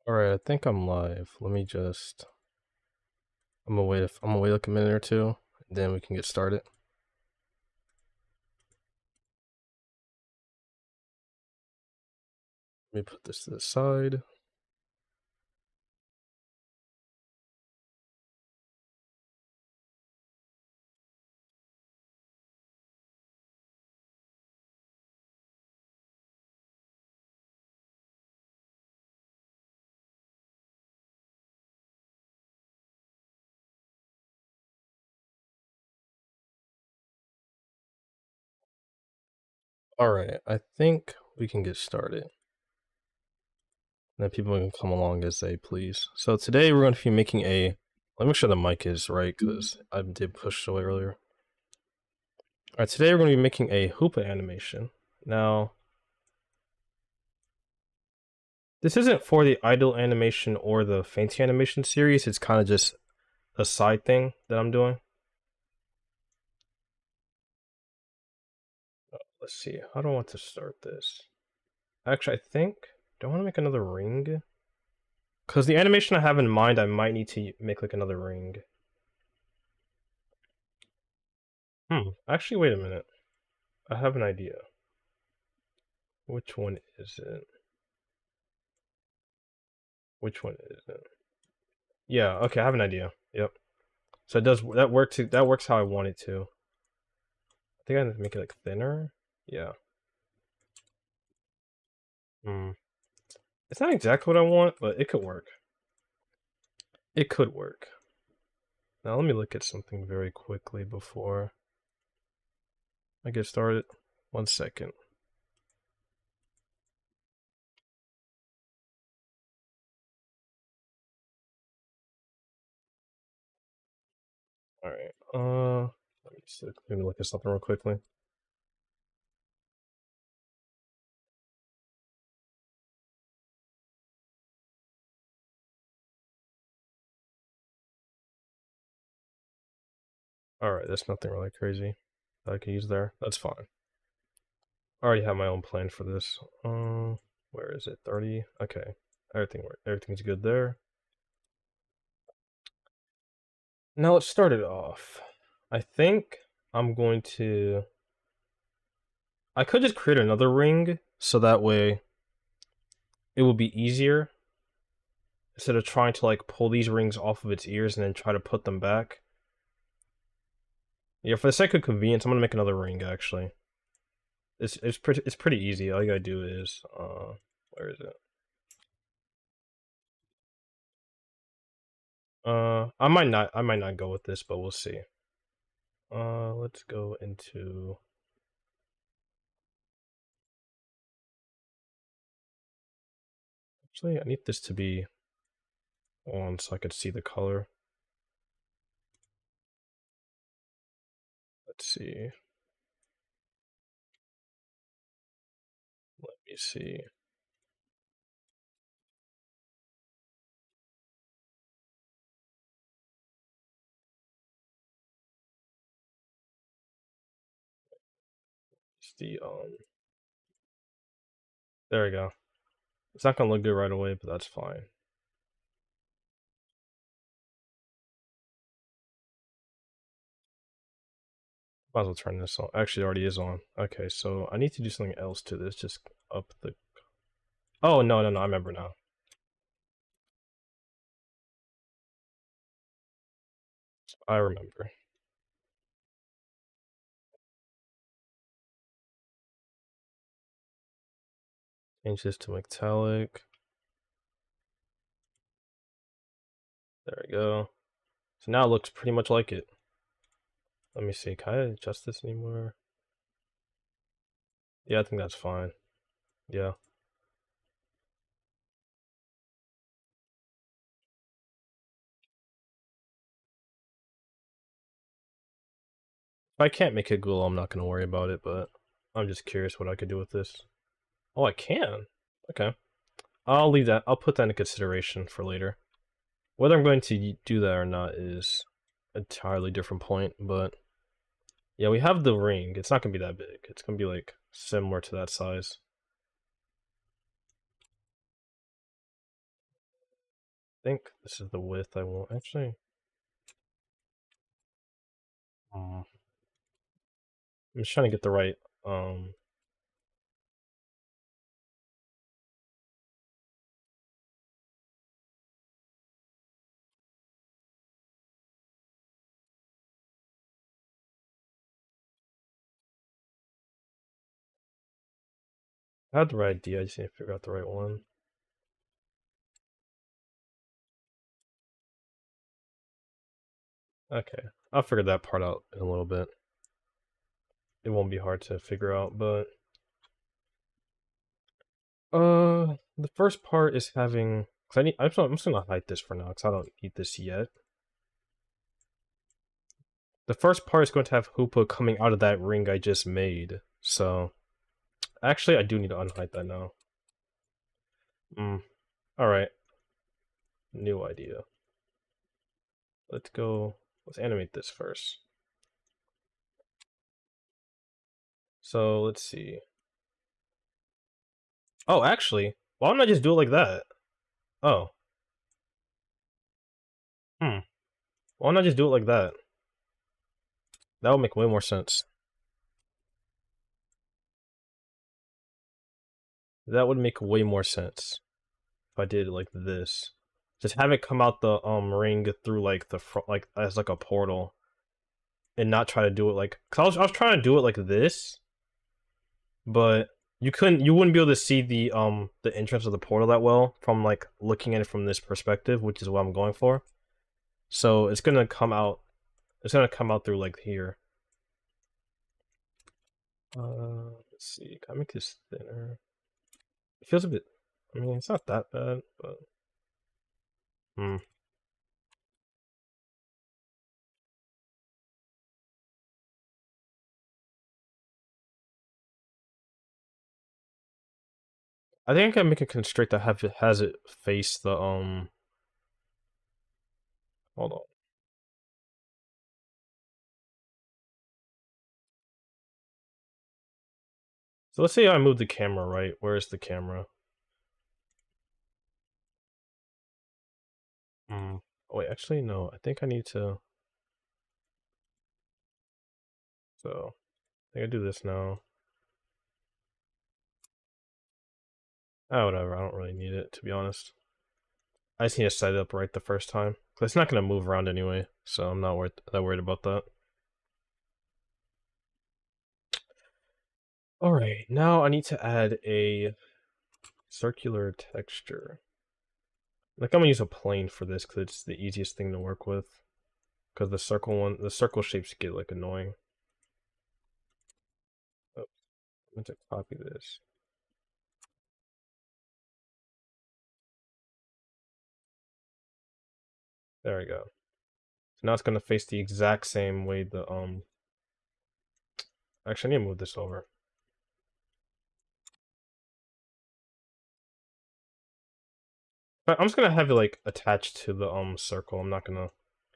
Alright, I think I'm live. Let me just I'm gonna wait like a minute or two, and then we can get started. Let me put this to the side. Alright, I think we can get started. And then people can come along as they please. So today we're going to be making a let me make sure the mic is right because I did push away earlier. Alright, today we're going to be making a Hoopa animation. Now this isn't for the idle animation or the fancy animation series, it's kind of just a side thing that I'm doing. Let's see, how do I want to start this? Actually, I think, do I want to make another ring? Because the animation I have in mind, I might need to make like another ring. Actually, wait a minute. I have an idea. Which one is it? Which one is it? Yeah, okay, I have an idea. Yep. So it does, that works how I want it to. I think I need to make it like thinner. Yeah. It's not exactly what I want, but it could work. It could work. Now let me look at something very quickly before I get started. 1 second. Alright, let me look at something real quickly. Alright, there's nothing really crazy that I can use there. That's fine. I already have my own plan for this. Where is it? 30? Okay. Everything's good there. Now let's start it off. I think I'm going to... I could just create another ring, so that way it will be easier. Instead of trying to like pull these rings off of its ears and then try to put them back. Yeah, for the sake of convenience, I'm gonna make another ring actually. It's pretty easy. All you gotta do is where is it? I might not go with this, but we'll see. Let's go into actually I need this to be on so I could see the color. Let's see. Let me see. It's the there we go. It's not gonna look good right away, but that's fine. Might as well turn this on. Actually, it already is on. Okay, so I need to do something else to this. Just up the... Oh, no, I remember now. I remember. Change this to metallic. There we go. So now it looks pretty much like it. Let me see, can I adjust this anymore? Yeah, I think that's fine. Yeah. If I can't make it glow, I'm not gonna worry about it, but I'm just curious what I could do with this. Oh, I can? Okay. I'll leave that. I'll put that into consideration for later. Whether I'm going to do that or not is an entirely different point, but yeah, we have the ring. It's not gonna be that big. It's gonna be like similar to that size. think this is the width I want. Actually, I'm just trying to get the right. I had the right idea. I just need to figure out the right one. Okay, I'll figure that part out in a little bit. It won't be hard to figure out, but the first part is having. Cause I'm just gonna hide this for now, cause I don't need this yet. The first part is going to have Hoopa coming out of that ring I just made. So, actually, I do need to unhide that now. Alright. New idea. Let's go. Let's animate this first. So, let's see. Oh, actually, why don't I just do it like that? Oh. Why don't I just do it like that? That would make way more sense. That would make way more sense if I did it like this. Just have it come out the ring through like the front, like as like a portal, and not try to do it like. Cause I was trying to do it like this, but you wouldn't be able to see the entrance of the portal that well from like looking at it from this perspective, which is what I'm going for. So it's gonna come out. It's gonna come out through like here. Let's see. Can I make this thinner? It feels a bit. I mean, it's not that bad, but I think I can make a constraint that has it face the Hold on. So let's say I move the camera right. Where is the camera? Oh, wait, actually no. I think I need to. So I think I do this now. Oh, whatever. I don't really need it, to be honest. I just need to set it up right the first time. Cause it's not gonna move around anyway, so I'm not that worried about that. Alright, now I need to add a circular texture. Like I'm gonna use a plane for this because it's the easiest thing to work with. Because the circle shapes get like annoying. Oh, I'm going to copy this. There we go. So now it's gonna face the exact same way the Actually I need to move this over. But I'm just gonna have it like attached to the circle. I'm not gonna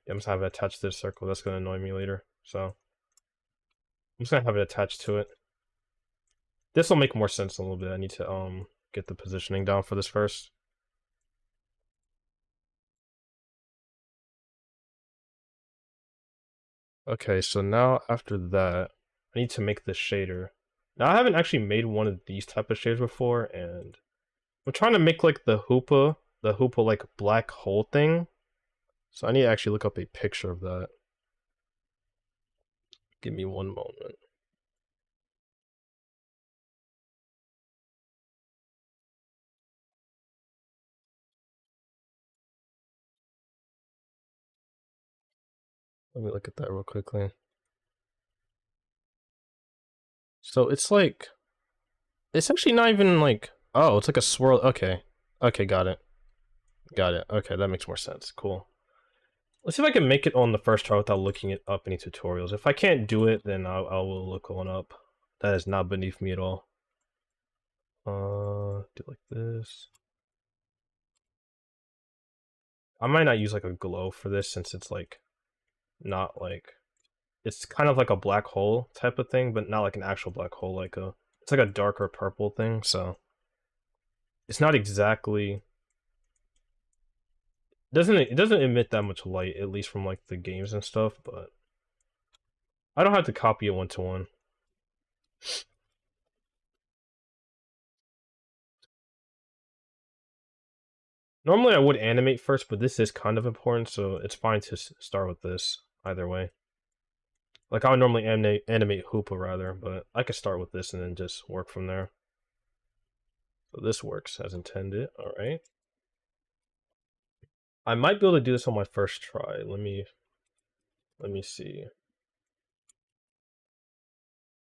I'm just gonna have it attached to the circle. That's gonna annoy me later. So I'm just gonna have it attached to it. This will make more sense a little bit. I need to get the positioning down for this first. Okay, so now after that, I need to make the shader. Now I haven't actually made one of these type of shaders before, and I'm trying to make like the Hoopa like black hole thing. So I need to actually look up a picture of that. Give me one moment. Let me look at that real quickly. So it's like, it's actually not even like, oh, it's like a swirl. Okay. Okay, got it. Got it. Okay, that makes more sense. Cool. Let's see if I can make it on the first try without looking it up any tutorials. If I can't do it, then I will look one up. That is not beneath me at all. Do like this. I might not use like a glow for this since it's like not like it's kind of like a black hole type of thing, but not like an actual black hole. It's like a darker purple thing. So it's not exactly. It doesn't emit that much light, at least from like the games and stuff, but I don't have to copy it one to one. Normally I would animate first, but this is kind of important, so it's fine to start with this either way. Like I would normally animate Hoopa rather, but I could start with this and then just work from there. So this works as intended. All right. I might be able to do this on my first try. Let me see.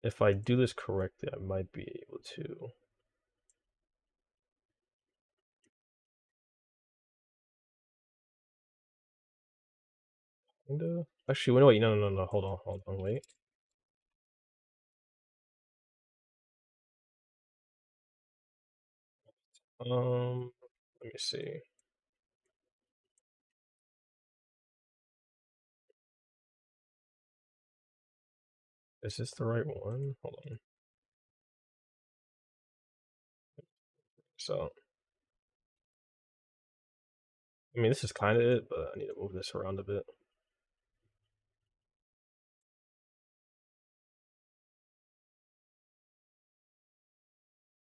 If I do this correctly, I might be able to. Kinda. Actually, wait, no. Hold on, wait. Let me see. Is this the right one? Hold on. So, I mean, this is kind of it, but I need to move this around a bit.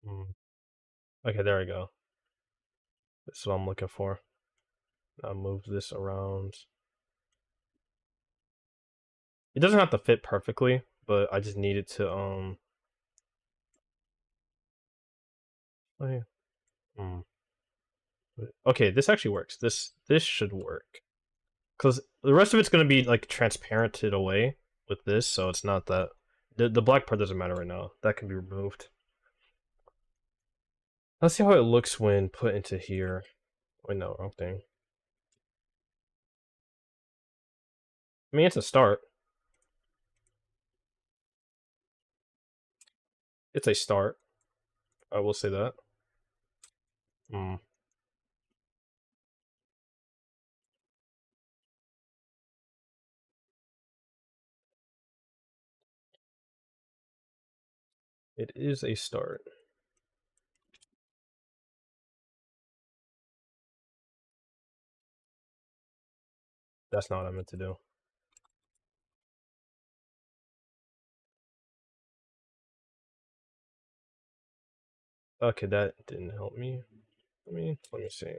Hmm. Okay, there we go. This is what I'm looking for. Now move this around. It doesn't have to fit perfectly, but I just need it to wait, hmm. Okay, this actually works. This should work. Cuz the rest of it's going to be like transparented away with this, so it's not that the black part doesn't matter right now. That can be removed. Let's see how it looks when put into here. Wait, no, wrong thing. I mean, it's a start. It's a start. I will say that. Hmm. It is a start. That's not what I meant to do. Okay, that didn't help me. Let me see.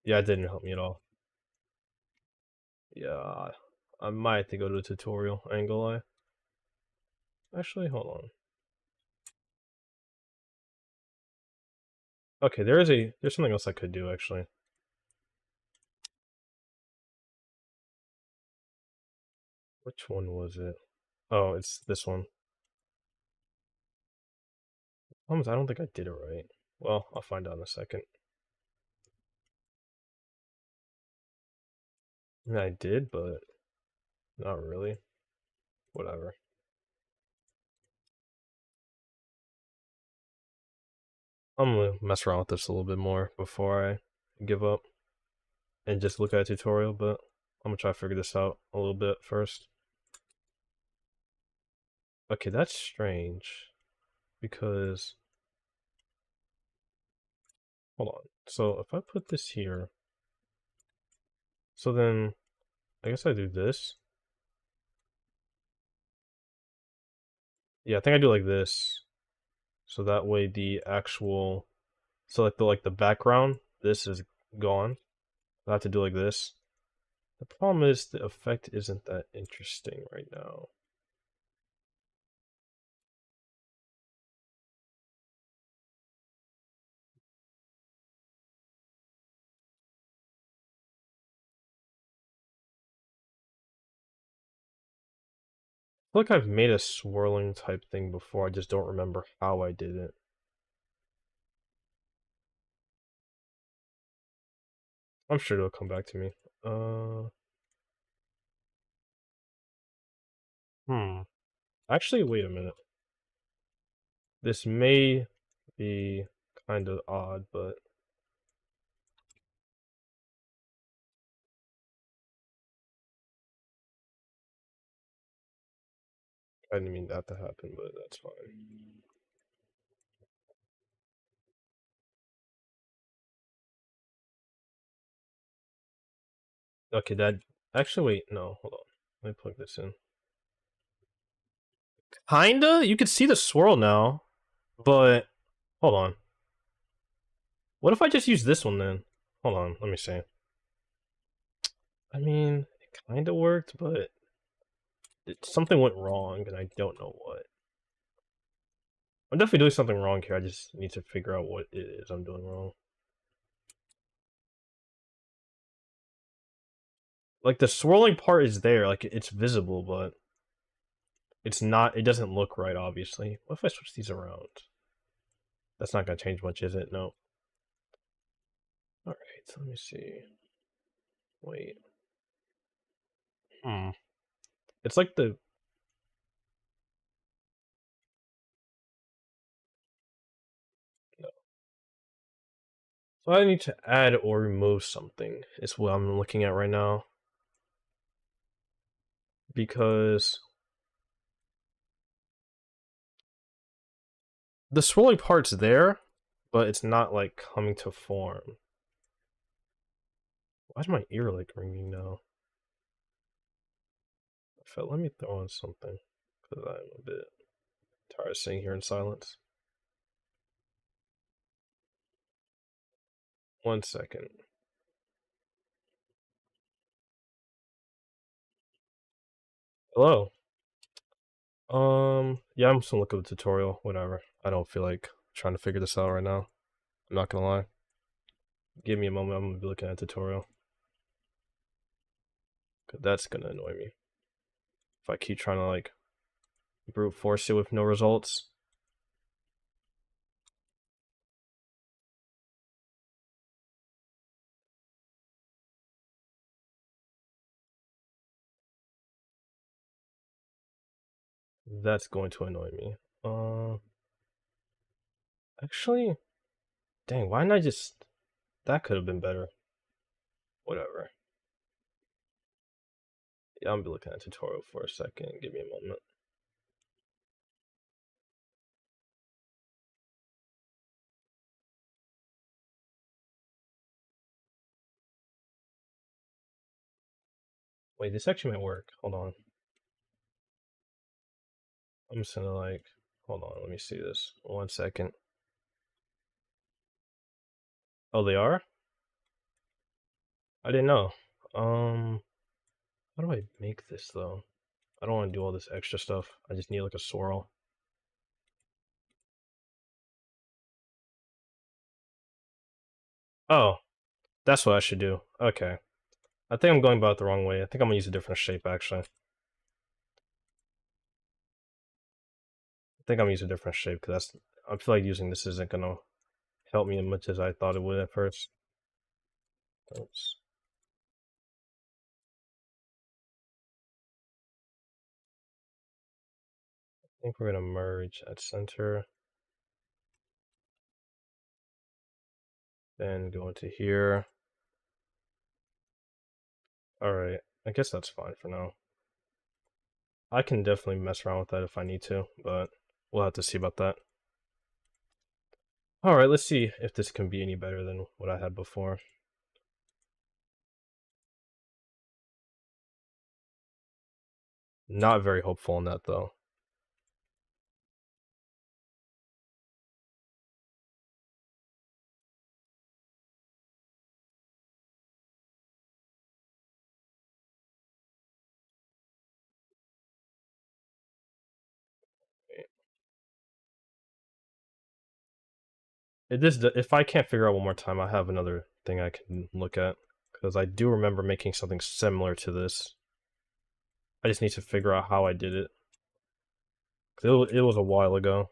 Yeah, it didn't help me at all. Yeah, I might have to go to a tutorial. I ain't gonna lie. Actually, hold on. Okay, there's something else I could do actually. Which one was it? Oh, it's this one. I don't think I did it right. Well, I'll find out in a second. I mean, I did, but not really. Whatever. I'm gonna mess around with this a little bit more before I give up and just look at a tutorial, but I'm gonna try to figure this out a little bit first. Okay, that's strange because hold on. So if I put this here, so then I guess I do this. Yeah, I think I do like this. So that way the actual so like the background, this is gone. I have to do like this. The problem is the effect isn't that interesting right now. I feel like I've made a swirling type thing before, I just don't remember how I did it. I'm sure it'll come back to me. Uh hmm. Actually, wait a minute. This may be kind of odd, but I didn't mean that to happen, but that's fine. Okay, that... Actually, wait, no, hold on. Let me plug this in. Kinda? You can see the swirl now, but... Hold on. What if I just use this one then? Hold on, let me see. I mean, it kinda worked, but... something went wrong, and I don't know what. I'm definitely doing something wrong here, I just need to figure out what it is I'm doing wrong. Like, the swirling part is there, like, it's visible, but... it's not... it doesn't look right, obviously. What if I switch these around? That's not gonna change much, is it? No. Alright, so let me see. Wait. It's like the... no. So I need to add or remove something, is what I'm looking at right now. Because... the swirling part's there, but it's not, like, coming to form. Why's my ear, like, ringing now? Let me throw on something, because I'm a bit tired of sitting here in silence. 1 second. Hello? Yeah, I'm just gonna look up the tutorial, whatever. I don't feel like trying to figure this out right now. I'm not gonna lie. Give me a moment, I'm gonna be looking at the tutorial. Cause that's gonna annoy me. If I keep trying to, like, brute force it with no results. That's going to annoy me. Actually, dang, why didn't I just... that could have been better. Whatever. Yeah, I'm gonna be looking at the tutorial for a second. Give me a moment. Wait, this actually might work. Hold on. I'm just gonna, like... hold on, let me see this. 1 second. Oh, they are? I didn't know. How do I make this, though? I don't want to do all this extra stuff. I just need, like, a swirl. Oh, that's what I should do. Okay. I think I'm going about it the wrong way. I think I'm gonna use a different shape, actually. I think I'm gonna use a different shape, because that's... I feel like using this isn't gonna help me as much as I thought it would at first. Oops. I think we're gonna merge at center. Then go into here. Alright, I guess that's fine for now. I can definitely mess around with that if I need to, but we'll have to see about that. Alright, let's see if this can be any better than what I had before. Not very hopeful on that, though. If I can't figure out one more time, I have another thing I can look at. Because I do remember making something similar to this. I just need to figure out how I did it. It was a while ago.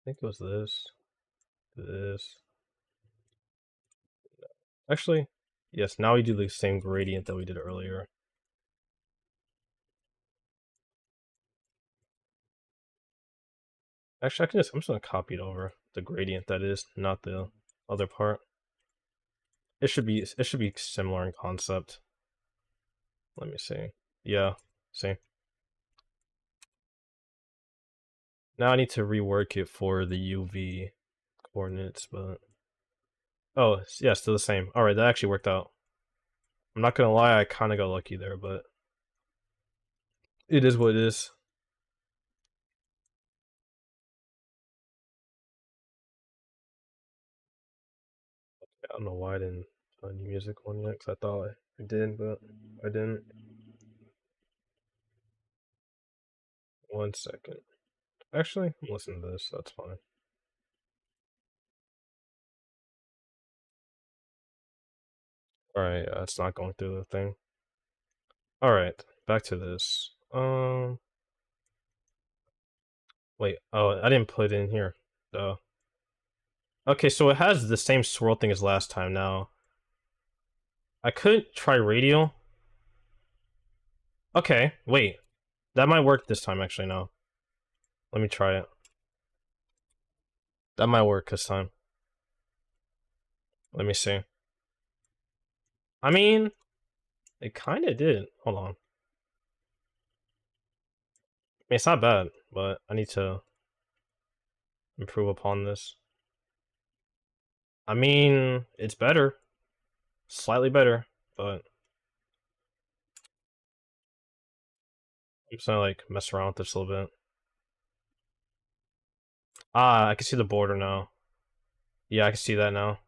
I think it was this. This. Actually, yes, now we do the same gradient that we did earlier. Actually, I'm just gonna copy it over. The gradient, that is, not the other part. It should be similar in concept. Let me see. Yeah, see. Now I need to rework it for the UV coordinates, but... Oh, yeah, still the same. Alright, that actually worked out. I'm not gonna lie, I kinda got lucky there, but... It is what it is. I don't know why I didn't find any music one yet, because I thought I did, but I didn't. 1 second. Actually, I'm listening to this, that's fine. Alright, it's not going through the thing. Alright, back to this. Wait, oh, I didn't put it in here. Duh. Okay, so it has the same swirl thing as last time now. I could try radio. Okay, wait. That might work this time, actually, no. Let me try it. That might work this time. Let me see. I mean, it kinda did. Hold on. I mean, it's not bad, but I need to improve upon this. I mean, it's better. Slightly better, but... I'm just gonna, like, mess around with this a little bit. Ah, I can see the border now. Yeah, I can see that now.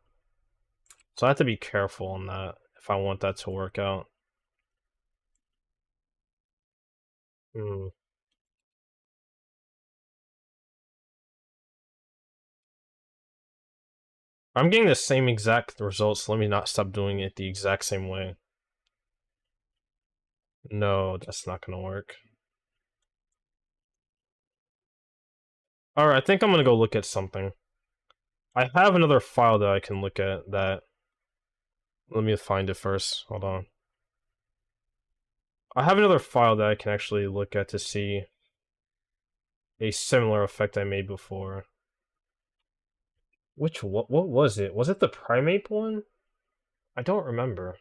So I have to be careful on that if I want that to work out. Hmm. I'm getting the same exact results, so let me not stop doing it the exact same way. No, that's not gonna work. Alright, I think I'm gonna go look at something. I have another file that I can look at that... Let me find it first. Hold on. I have another file that I can actually look at to see a similar effect I made before. What was it? Was it the primate one? I don't remember.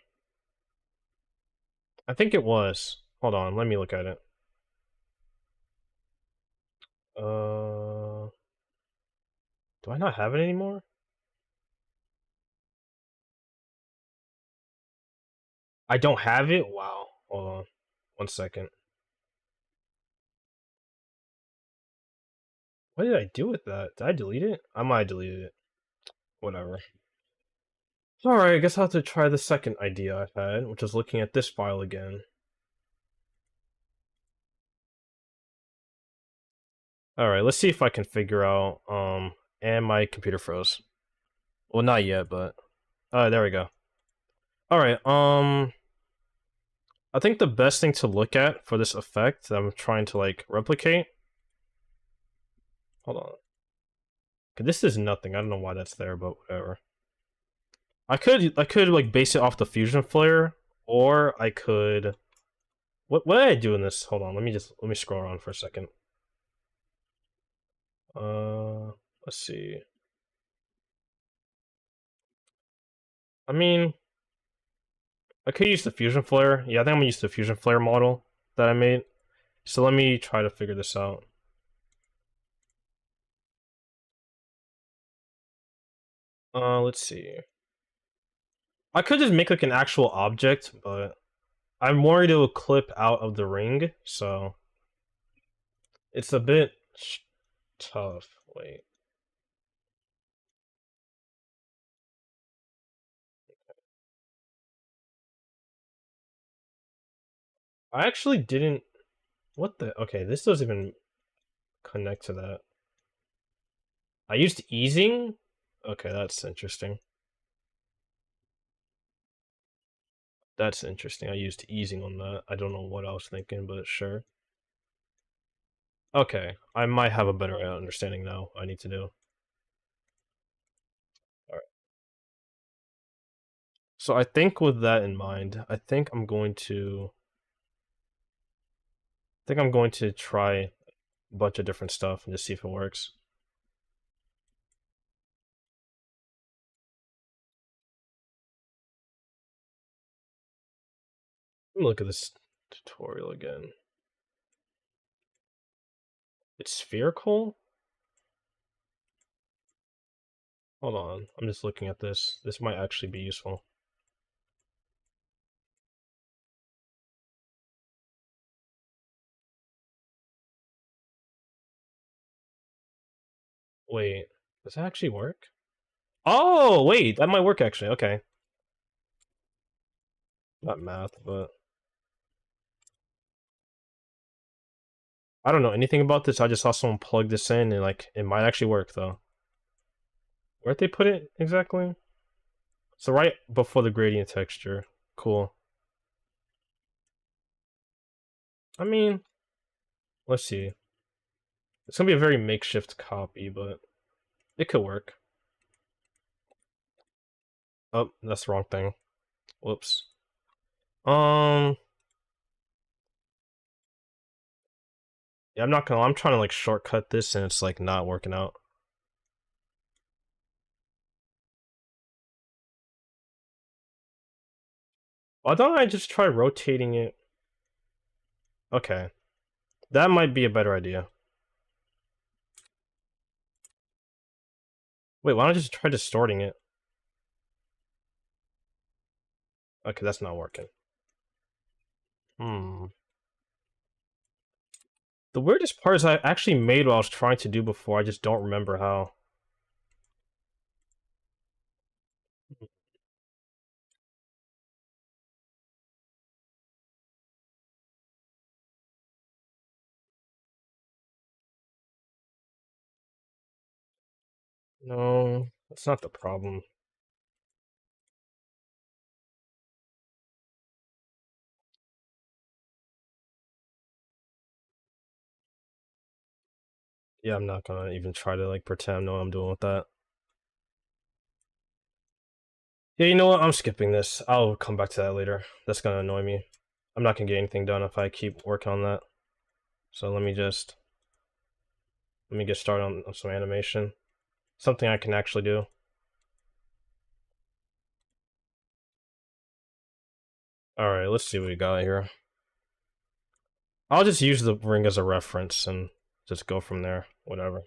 I think it was. Hold on, let me look at it. Do I not have it anymore? I don't have it? Wow. Hold on. 1 second. What did I do with that? Did I delete it? I might have deleted it. Whatever. Alright, I guess I'll have to try the second idea I've had, which is looking at this file again. Alright, let's see if I can figure out, and my computer froze. Well, not yet, but... there we go. Alright, I think the best thing to look at for this effect that I'm trying to, like, replicate... Hold on. Okay, this is nothing, I don't know why that's there, but whatever. I could like base it off the fusion flare, or I could... What did I do in this? Hold on, let me scroll around for a second. Let's see. I mean, I could use the fusion flare. Yeah, I think I'm gonna use the fusion flare model that I made. So let me try to figure this out. Let's see. I could just make like an actual object, but I'm worried it will clip out of the ring, so it's a bit tough. Wait. I actually didn't... What the... Okay, this doesn't even connect to that. I used easing? Okay, that's interesting. That's interesting. I used easing on that. I don't know what I was thinking, but sure. Okay, I might have a better understanding now. I need to do. Alright. So I think with that in mind, I think I'm going to... try a bunch of different stuff and just see if it works. Let me look at this tutorial again. It's spherical? Hold on, I'm just looking at this. This might actually be useful. Wait, does that actually work? Oh, wait, that might work actually, okay. Not math, but... I don't know anything about this, I just saw someone plug this in and like, it might actually work though. Where'd they put it exactly? So right before the gradient texture. Cool. I mean, let's see. It's gonna be a very makeshift copy, but it could work. Oh, that's the wrong thing. Whoops. Yeah, I'm not gonna. I'm trying to like shortcut this, and it's like not working out. Why don't I just try rotating it? Okay, that might be a better idea. Wait, why don't I just try distorting it? Okay, that's not working. Hmm. The weirdest part is I actually made what I was trying to do before. I just don't remember how. No, that's not the problem. Yeah, I'm not gonna even try to like pretend I know what I'm doing with that. Yeah, you know what? I'm skipping this. I'll come back to that later. That's gonna annoy me. I'm not gonna get anything done if I keep working on that. So let me get started on some animation. Something I can actually do. Alright, let's see what we got here. I'll just use the ring as a reference and just go from there. Whatever.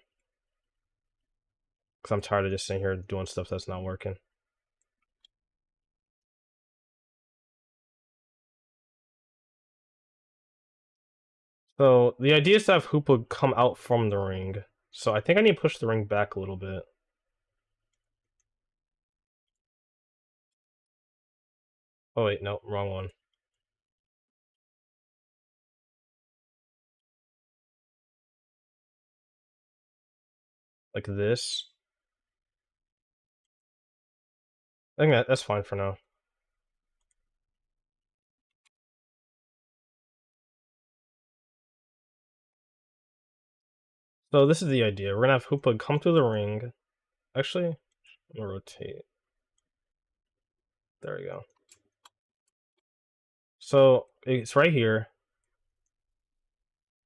Because I'm tired of just sitting here doing stuff that's not working. So the idea is to have Hoopa come out from the ring. So I think I need to push the ring back a little bit. Oh wait, no, wrong one. Like this. I think that's fine for now. So this is the idea. We're gonna have Hoopa come through the ring. Actually, I'm gonna rotate. There we go. So it's right here.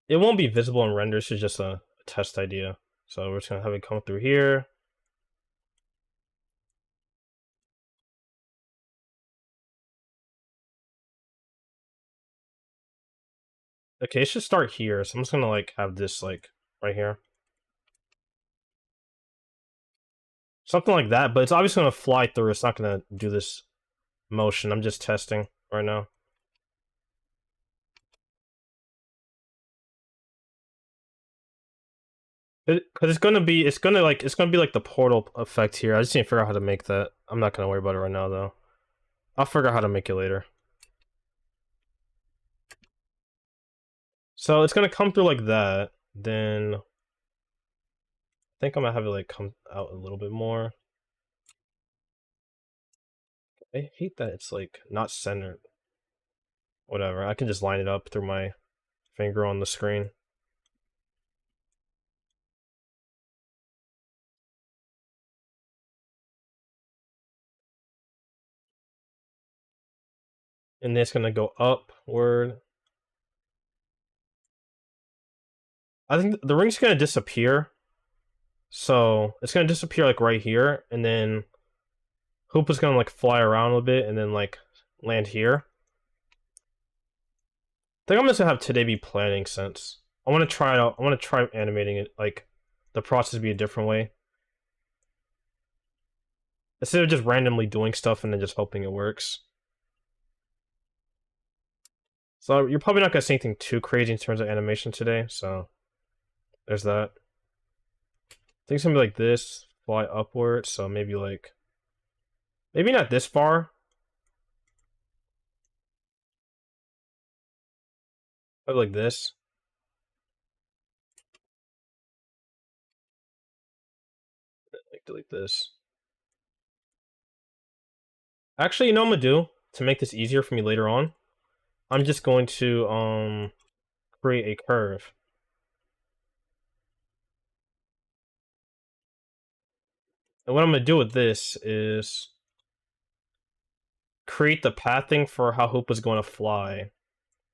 It won't be visible in render, this is just a test idea. So we're just gonna have it come through here. Okay, it should start here, so I'm just gonna like have this like right here. Something like that, but it's obviously gonna fly through, it's not gonna do this motion. I'm just testing right now. Because it's gonna be like the portal effect here. I just need to figure out how to make that. I'm not gonna worry about it right now though. I'll figure out how to make it later. So it's gonna come through like that. Then I think I'm gonna have it like come out a little bit more. I hate that it's like not centered. Whatever. I can just line it up through my finger on the screen. And then it's gonna go upward. I think the ring's gonna disappear. So it's gonna disappear like right here, and then Hoopa's gonna like fly around a bit and then like land here. I think I'm just gonna have today be planning sense. I want to try it out. I want to try animating it, like, the process be a different way. Instead of just randomly doing stuff and then just hoping it works. So you're probably not gonna see anything too crazy in terms of animation today, so there's that. I think it's gonna be like this, fly upward, so maybe like... Maybe not this far. But like this. Like delete this. Actually, you know what I'm gonna do to make this easier for me later on? I'm just going to create a curve. And what I'm gonna do with this is create the pathing for how Hoopa's going to fly.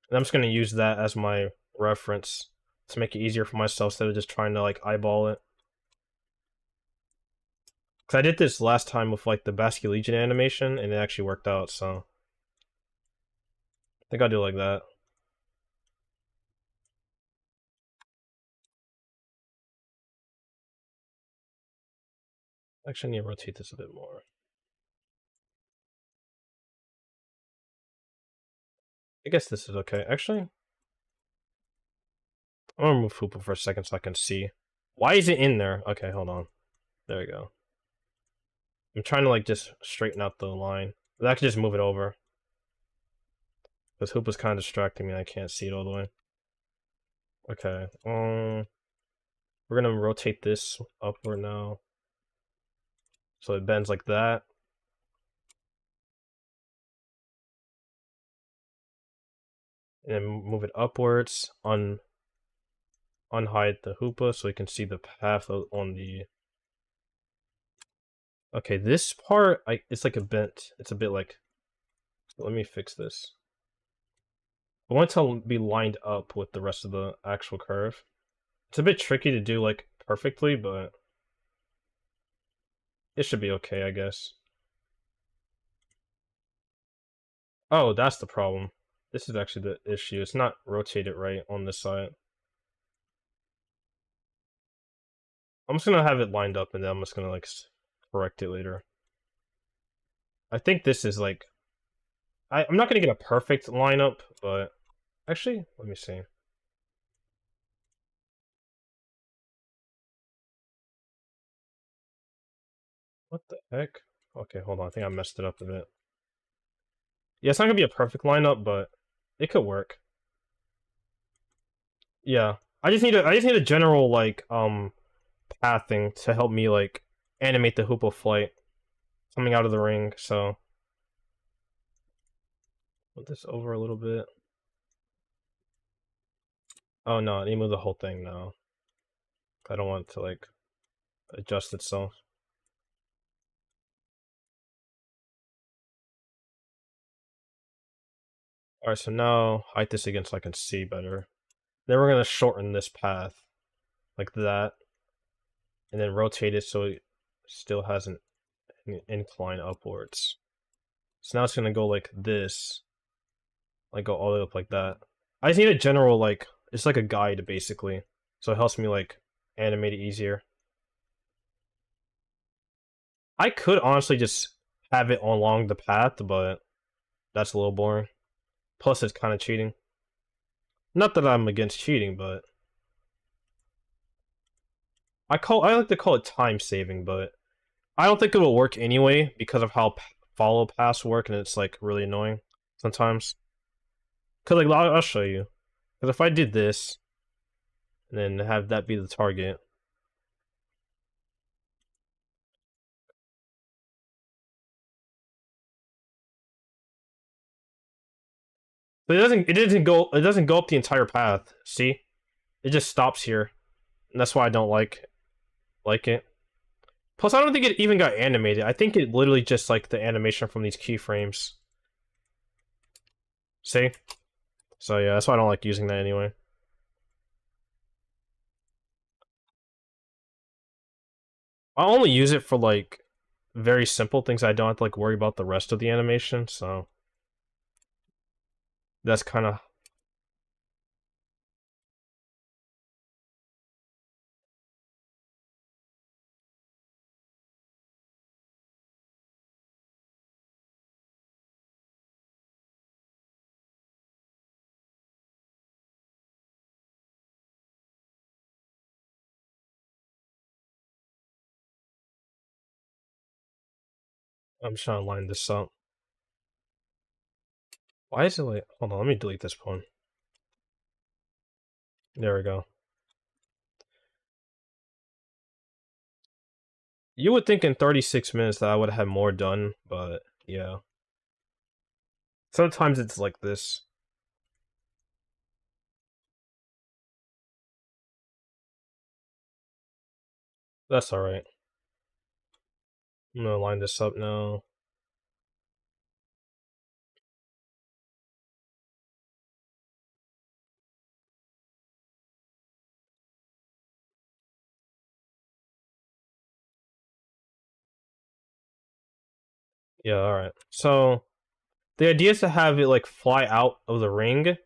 And I'm just gonna use that as my reference to make it easier for myself instead of just trying to like eyeball it. Cause I did this last time with like the Basque Legion animation and it actually worked out, so I think I'll do it like that. Actually, I need to rotate this a bit more. I guess this is okay. Actually, I'm gonna remove Hoopa for a second so I can see. Why is it in there? Okay, hold on. There we go. I'm trying to like just straighten out the line. But I can just move it over. Because Hoopa's kind of distracting me and I can't see it all the way. Okay, we're gonna rotate this upward now. So it bends like that. And then move it upwards, unhide the Hoopa so we can see the path on the... Okay, this part, it's like a bent. It's a bit like... Let me fix this. I want it to be lined up with the rest of the actual curve. It's a bit tricky to do, like, perfectly, but... It should be okay, I guess. Oh, that's the problem. This is actually the issue. It's not rotated right on this side. I'm just gonna have it lined up and then I'm just gonna, like, correct it later. I think this is, like... I'm not gonna get a perfect lineup, but... Actually, let me see. What the heck? Okay, hold on. I think I messed it up a bit. Yeah, it's not gonna be a perfect lineup, but it could work. Yeah. I just need a general like pathing to help me like animate the Hoopa flight coming out of the ring, so put this over a little bit. Oh no, I need to move the whole thing now. I don't want it to like adjust itself. Alright, so now height this again so I can see better. Then we're gonna shorten this path like that. And then rotate it so it still has an incline upwards. So now it's gonna go like this. Like go all the way up like that. I just need a general like it's like a guide basically. So it helps me like animate it easier. I could honestly just have it along the path, but that's a little boring. Plus it's kinda cheating. Not that I'm against cheating, but I like to call it time saving, but I don't think it will work anyway because of how follow paths work and it's like really annoying sometimes. Cause like I'll show you. Cause if I did this and then have that be the target, but it doesn't go up the entire path. See, it just stops here, and that's why I don't like it. Plus, I don't think it even got animated. I think it literally just like the animation from these keyframes. See, so yeah, that's why I don't like using that anyway. I only use it for like very simple things. I don't have to like worry about the rest of the animation, so that's kind of I'm just trying to line this up. Why is it like... Hold on, let me delete this one. There we go. You would think in 36 minutes that I would have had more done, but yeah. Sometimes it's like this. That's alright. I'm gonna line this up now. Yeah, alright. So, the idea is to have it like fly out of the ring,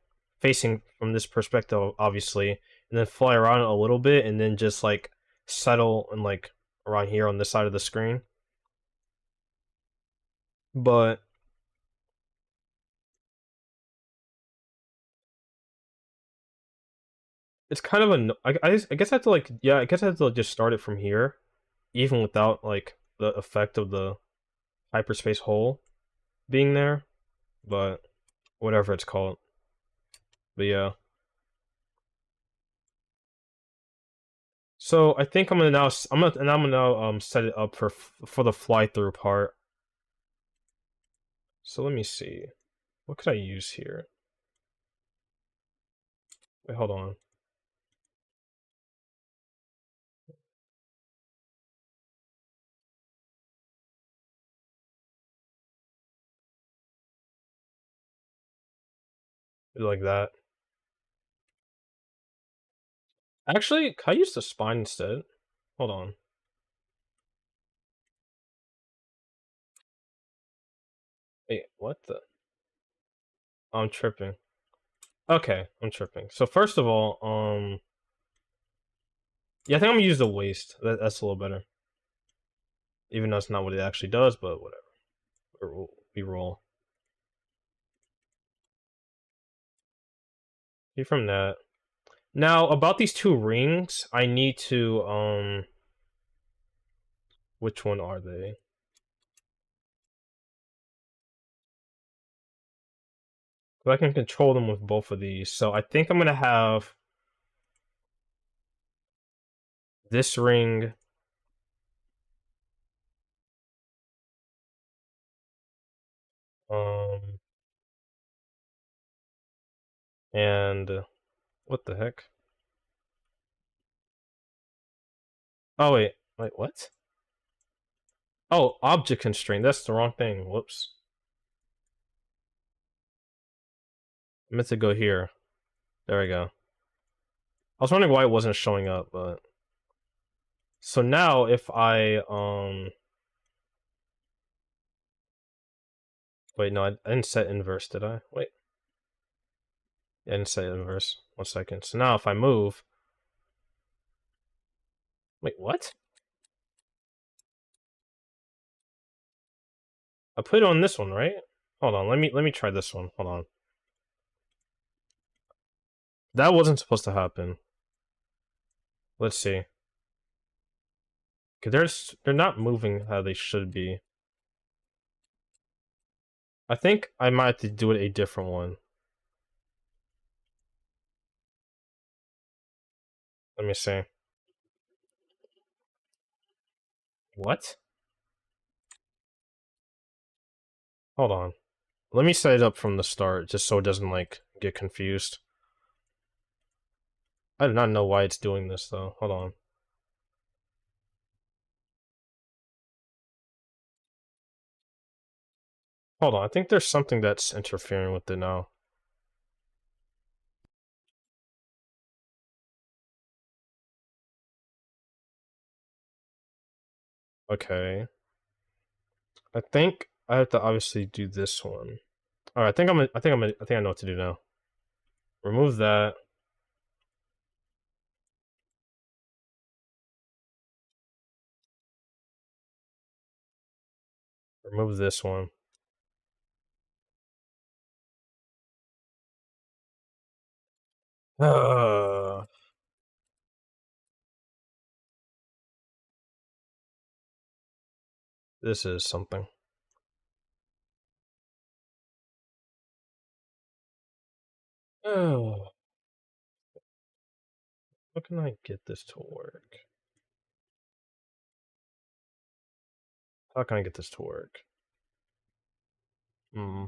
facing from this perspective, obviously, and then fly around it a little bit, and then just like settle and like around here on this side of the screen. But it's kind of a. I guess I have to like, yeah, I guess I have to just start it from here, even without like the effect of the hyperspace hole being there. But whatever it's called. But yeah. So I think I'm gonna now set it up for the fly through part. So let me see. What could I use here? Wait, hold on. Like that. Actually, can I use the spine instead? Hold on. Wait, what the? I'm tripping. Okay, I'm tripping. So first of all, yeah, I think I'm gonna use the waist. That's a little better. Even though it's not what it actually does, but whatever. We roll. See from that. Now about these two rings, I need to which one are they? So I can control them with both of these. So I think I'm gonna have this ring. Um, and what the heck? Oh wait, what? Oh, object constraint. That's the wrong thing. Whoops. I meant to go here. There we go. I was wondering why it wasn't showing up, but so now if I wait, no, I didn't set inverse, did I? Wait. I didn't set inverse. 1 second. So now if I move, wait, what? I put it on this one, right? Hold on, let me try this one. Hold on. That wasn't supposed to happen. Let's see. Cause they're not moving how they should be. I think I might have to do it a different one. Let me see. What? Hold on. Let me set it up from the start, just so it doesn't, like, get confused. I do not know why it's doing this, though. Hold on. Hold on, I think there's something that's interfering with it now. Okay. I think I have to obviously do this one. Alright, I think I know what to do now. Remove that. Remove this one. This is something. Oh, how can I get this to work? How can I get this to work? Hmm.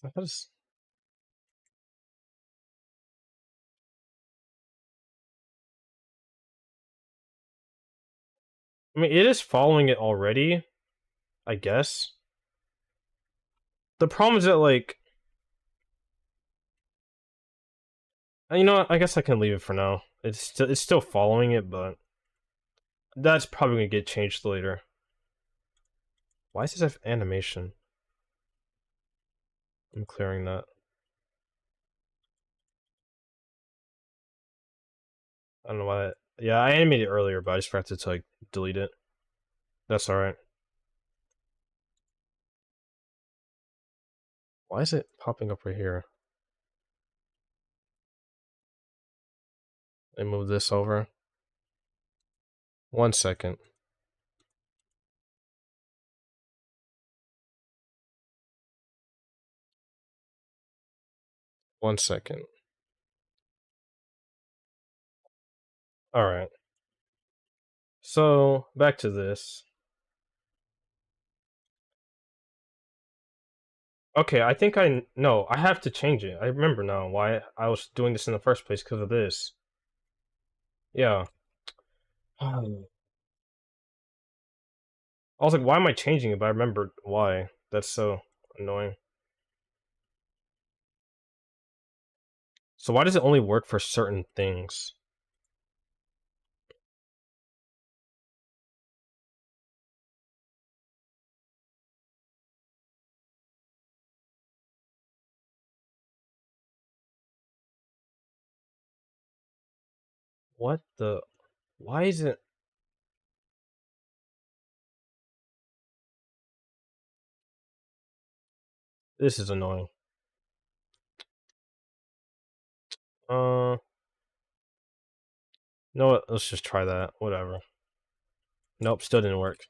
How does... I mean, it is following it already, I guess. The problem is that, like... You know what? I guess I can leave it for now. It's still following it, but... That's probably gonna get changed later. Why does this have animation? I'm clearing that. I don't know why. Yeah, I animated it earlier, but I just forgot to like delete it. That's alright. Why is it popping up right here? I move this over. 1 second. One second. Alright. So, back to this. Okay, I think no, I have to change it. I remember now why I was doing this in the first place, because of this. Yeah. I was like, why am I changing it? But I remembered why. That's so annoying. So why does it only work for certain things? What the... Why is it... This is annoying. Uh... No, what? Let's just try that. Whatever. Nope, still didn't work.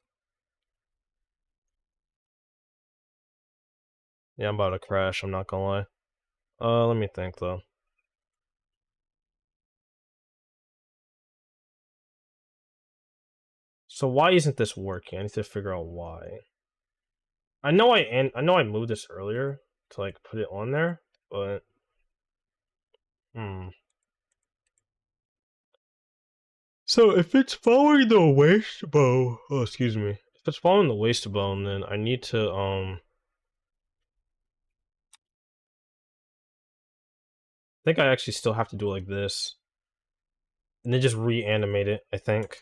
Yeah, I'm about to crash, I'm not gonna lie. Let me think though. So why isn't this working? I need to figure out why. I know I moved this earlier to like put it on there, but hmm. So if it's following the waist bone, oh excuse me. If it's following the waist bone, then I need to I think I actually still have to do it like this. And then just reanimate it, I think.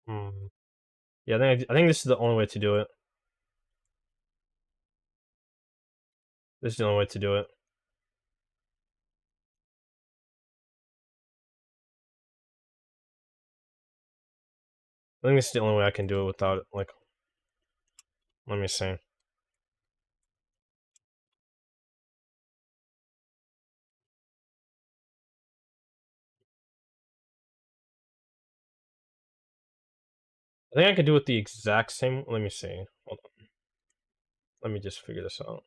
Hmm. Yeah, I think this is the only way to do it. This is the only way to do it. I think this is the only way I can do it without like, let me see. I think I could do it the exact same. Let me see. Hold on. Let me just figure this out.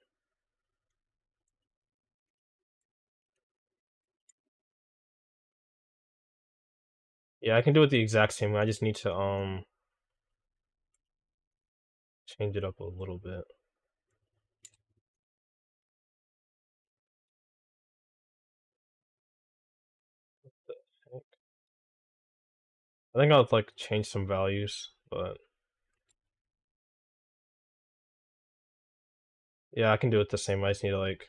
Yeah, I can do it the exact same way. I just need to change it up a little bit. I think I'll like change some values, but yeah, I can do it the same way. I just need to like,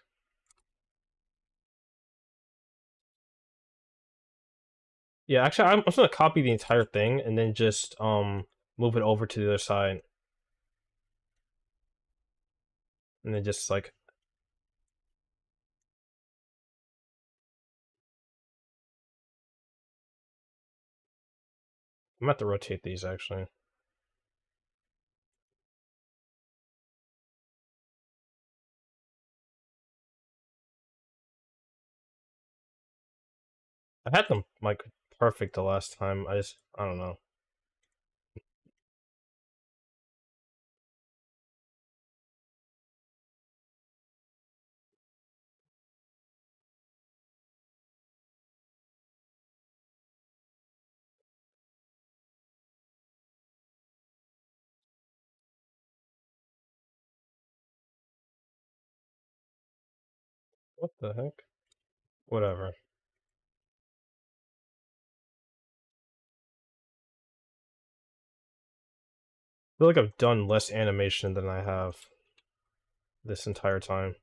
yeah. Actually, I'm just gonna copy the entire thing and then just move it over to the other side, and then just like, I'm gonna have to rotate these actually. I had them like perfect the last time. I don't know. What the heck? Whatever. I feel like I've done less animation than I have this entire time.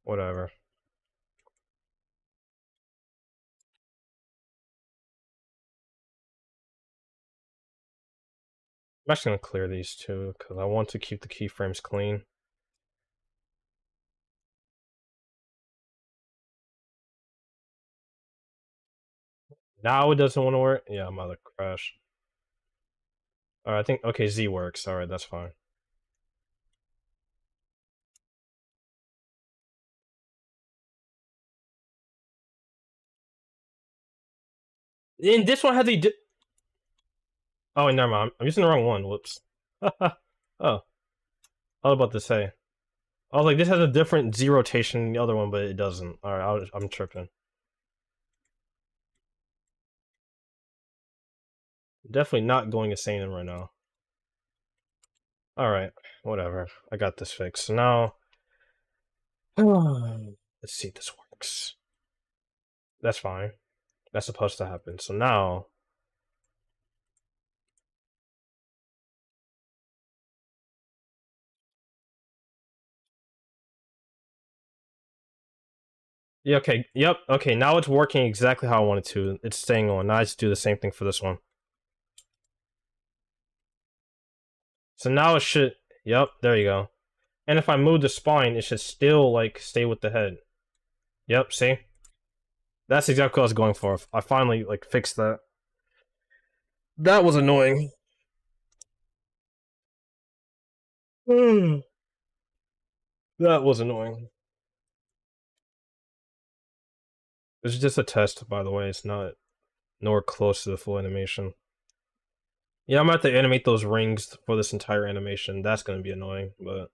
Whatever. I'm actually gonna clear these two because I want to keep the keyframes clean. Now it doesn't want to work. Yeah, I'm about to crash. Alright, I think okay, Z works. Alright, that's fine. In this one, how they do? Oh, wait, never mind. I'm using the wrong one. Whoops. Oh, I was about to say. I was like, this has a different Z rotation than the other one, but it doesn't. Alright, I'm tripping. Definitely not going insane right now. Alright, whatever. I got this fixed. So now, let's see if this works. That's fine. That's supposed to happen. So now, yeah, okay, yep, okay, now it's working exactly how I wanted to. It's staying on. Now I just do the same thing for this one. So now it should, yep, there you go. And if I move the spine, it should still, like, stay with the head. Yep, see? That's exactly what I was going for. I finally, like, fixed that. That was annoying. That was annoying. It's just a test, by the way. It's not nowhere close to the full animation. Yeah, I'm gonna have to animate those rings for this entire animation. That's gonna be annoying, but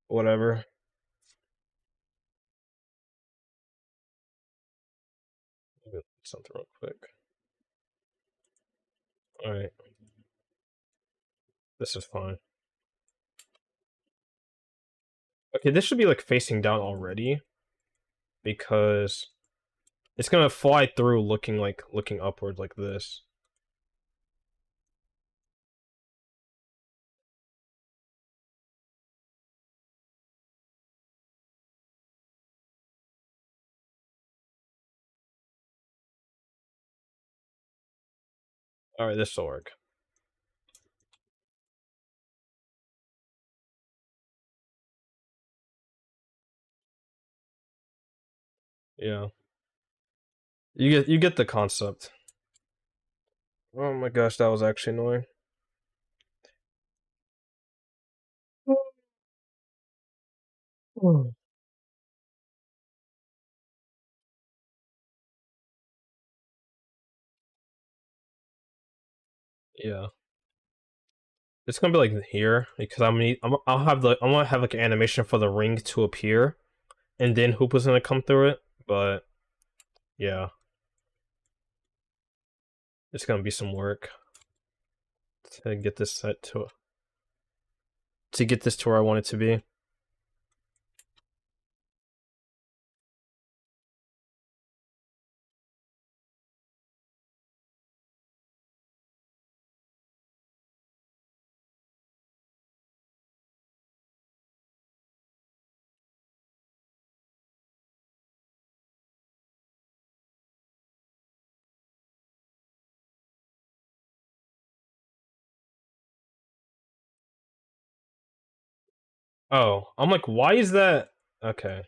whatever. Something real quick. Alright, this is fine. Okay, this should be like facing down already because it's gonna fly through looking upward like this. Alright, this will work. Yeah. You get the concept. Oh my gosh, that was actually annoying. Yeah. It's gonna be like here because I'm gonna have like an animation for the ring to appear, and then Hoopa's gonna come through it. But yeah, it's gonna be some work to get this set to get this to where I want it to be. Oh, I'm like, why is that? Okay,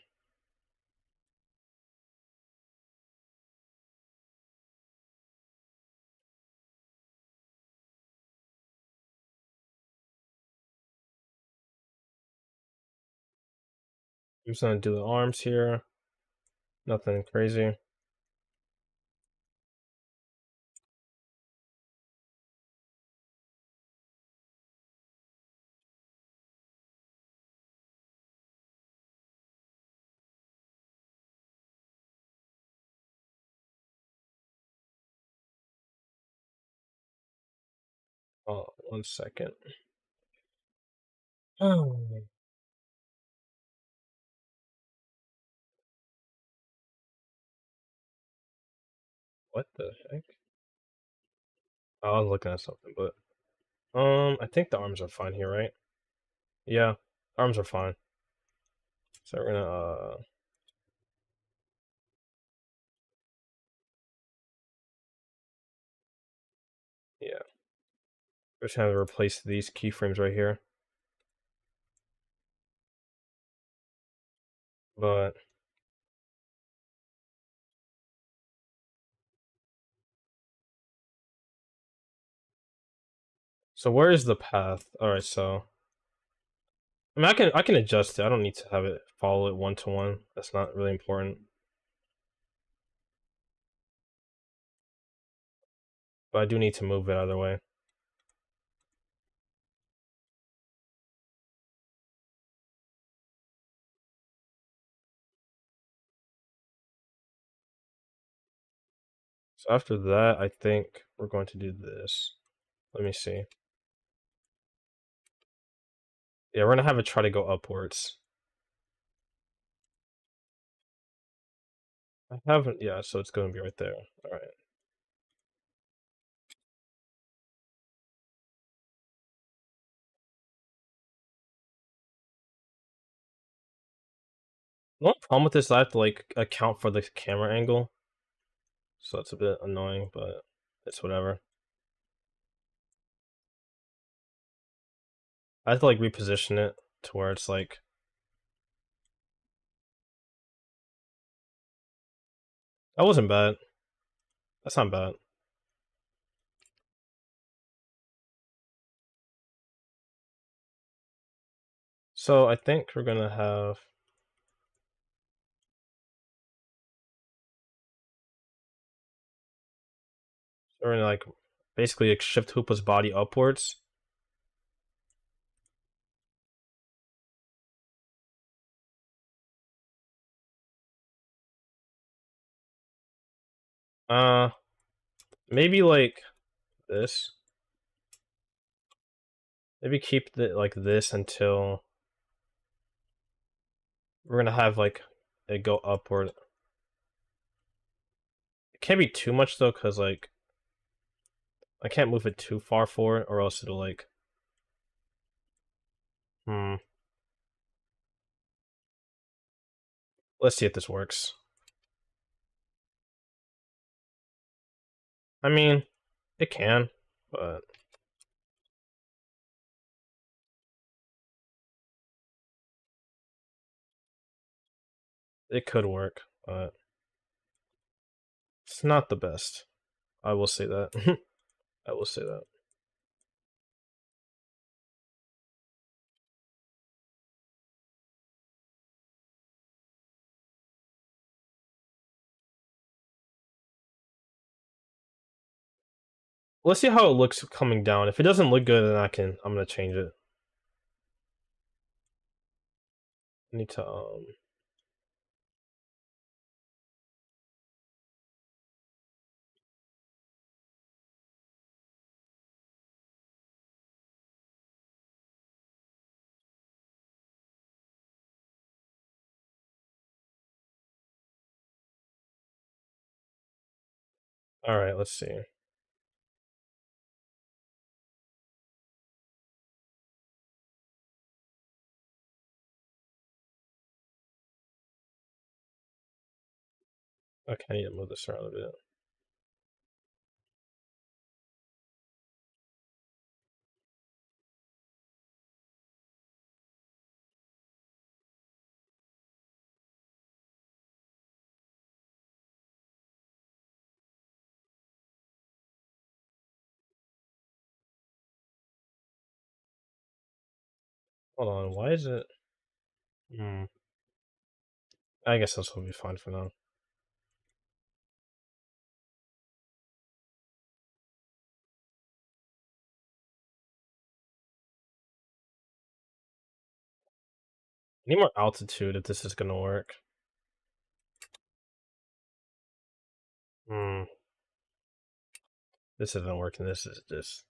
I'm just gonna do the arms here. Nothing crazy. Oh, 1 second. Oh. What the heck? Oh, I was looking at something, but I think the arms are fine here, right? Yeah, arms are fine. So we're gonna yeah, we're just gonna replace these keyframes right here. But so where is the path? All right, so I mean, I can adjust it. I don't need to have it follow it one to one. That's not really important. But I do need to move it either way. So after that, I think we're going to do this. Let me see. Yeah, we're gonna have it try to go upwards. I haven't, yeah, so it's gonna be right there. All right. The only problem with this is I have to like account for the camera angle, so it's a bit annoying, but it's whatever. I have to like reposition it to where it's like that wasn't bad. That's not bad. So I think we're gonna have we're gonna like basically like shift Hoopa's body upwards. Uh, maybe like this. Maybe keep it like this until we're gonna have like it go upward. It can't be too much though, cause like I can't move it too far forward, or else it'll like hmm. Let's see if this works. I mean, it can, but it could work, but it's not the best. I will say that. I will say that. Let's see how it looks coming down. If it doesn't look good, then I'm gonna change it. I need to all right, let's see. Okay, I need to move this around a bit. Hold on, why is it? Hmm. I guess this will be fine for now. I need more altitude if this is gonna work. Hmm. This isn't working. This is just.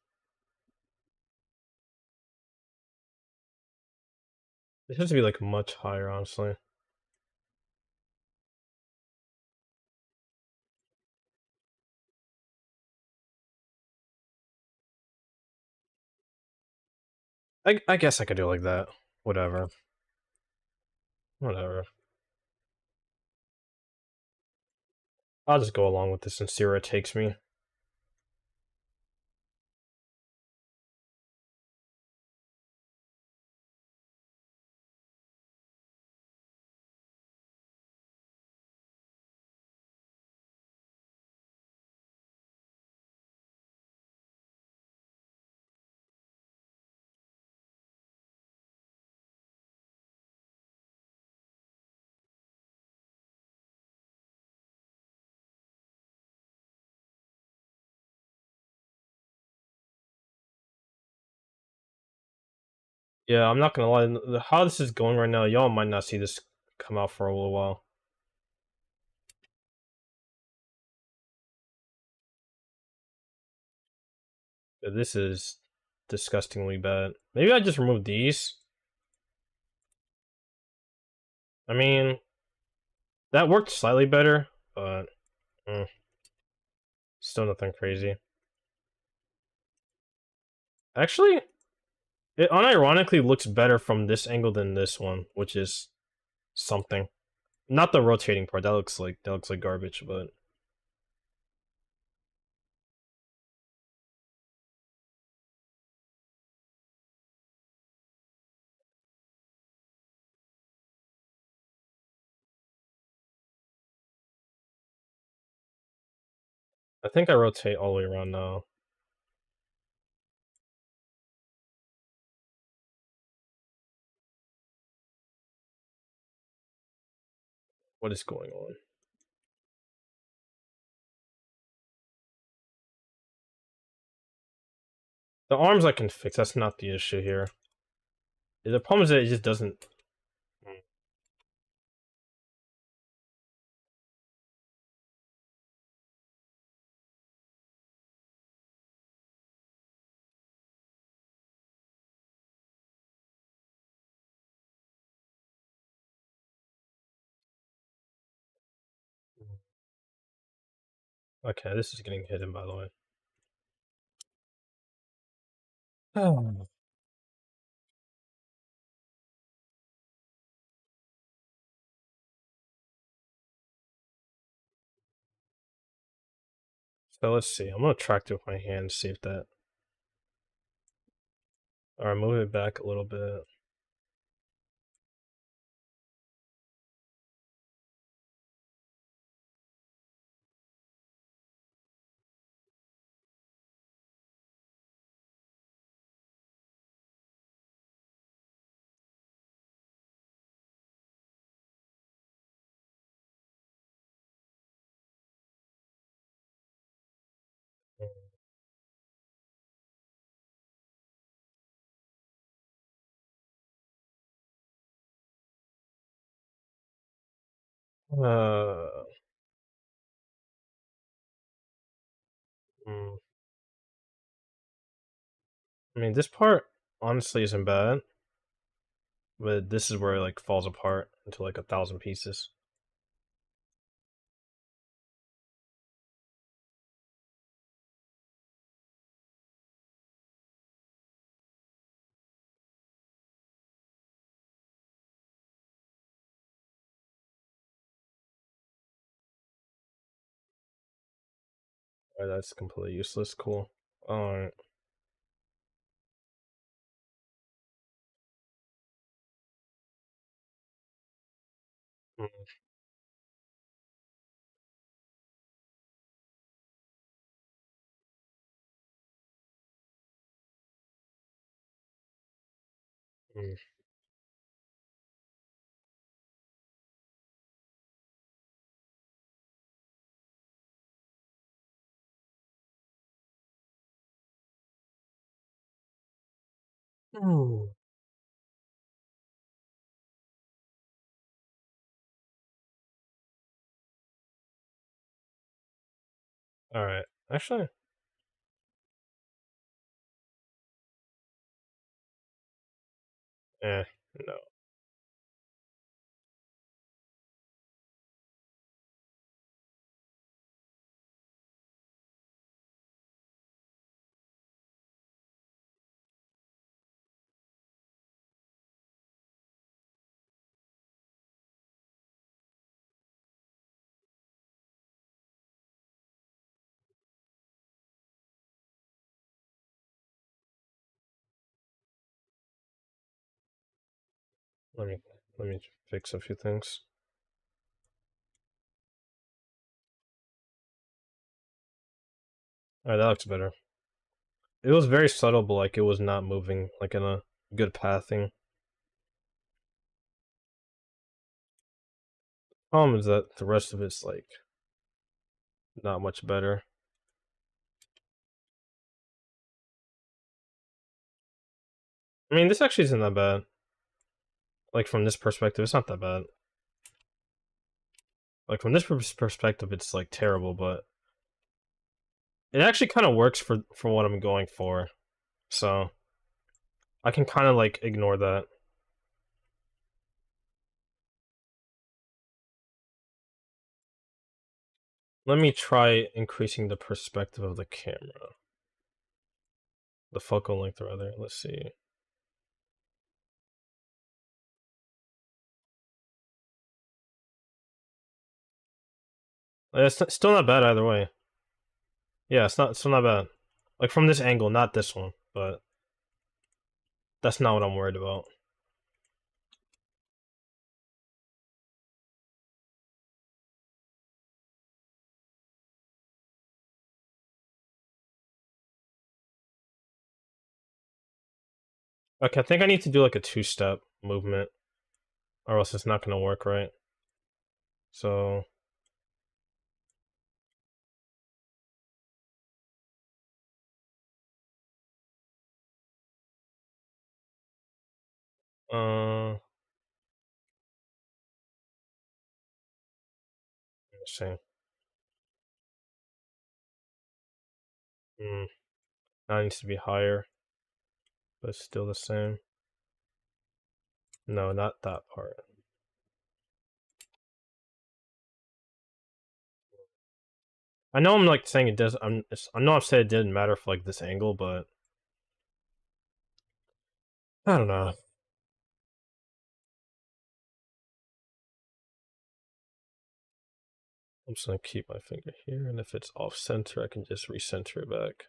It has to be like much higher, honestly. I guess I could do it like that. Whatever. Whatever. I'll just go along with this and see where it takes me. Yeah, I'm not gonna lie. How this is going right now, y'all might not see this come out for a little while. This is disgustingly bad. Maybe I just remove these. I mean, that worked slightly better, but still nothing crazy. Actually, it unironically looks better from this angle than this one, which is something. Not the rotating part. That looks like garbage, but I think I rotate all the way around now. What is going on? The arms I can fix. That's not the issue here. The problem is that it just doesn't. Okay, this is getting hidden, by the way. Oh. So let's see. I'm gonna track through my hand, see if that. Alright, move it back a little bit. Uh, hmm. I mean, this part honestly isn't bad, but this is where it like falls apart into like 1,000 pieces. Alright, that's completely useless. Cool. Alright. Mm, mm. Ooh. Alright. Actually, eh, no. Let me let me fix a few things. Alright, that looks better. It was very subtle, but like it was not moving like in a good pathing. Problem is that the rest of it's like not much better. I mean, this actually isn't that bad. Like from this perspective, it's not that bad. Like from this perspective, it's like terrible, but it actually kind of works for what I'm going for. So I can kind of like ignore that. Let me try increasing the perspective of the camera. The focal length, rather. Let's see. It's still not bad either way. Yeah, it's still not bad. Like from this angle, not this one, but that's not what I'm worried about. Okay, I think I need to do like a two-step movement, or else it's not gonna work right. So let's see. Hmm, that needs to be higher, but it's still the same. No, not that part. I know I'm like saying it does. I know I've said it didn't matter for like this angle, but I don't know. I'm just gonna keep my finger here, and if it's off center, I can just recenter it back.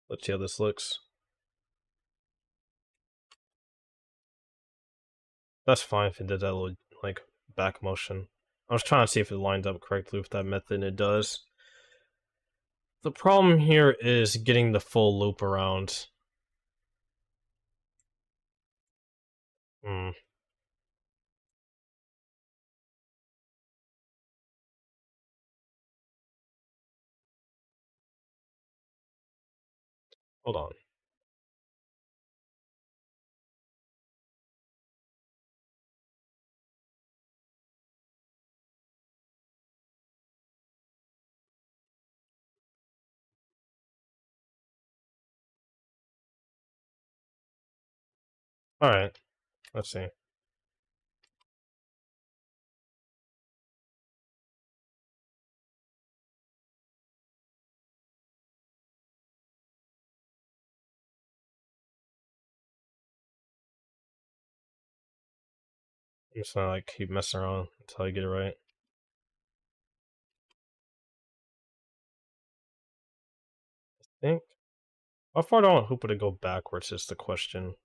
Let's see how this looks. That's fine if it did that little like back motion. I was trying to see if it lined up correctly with that method, and it does. The problem here is getting the full loop around. Hmm. Hold on. Alright, let's see. I'm just gonna like keep messing around until I get it right. I think. How far do I want Hoopa to go backwards is the question.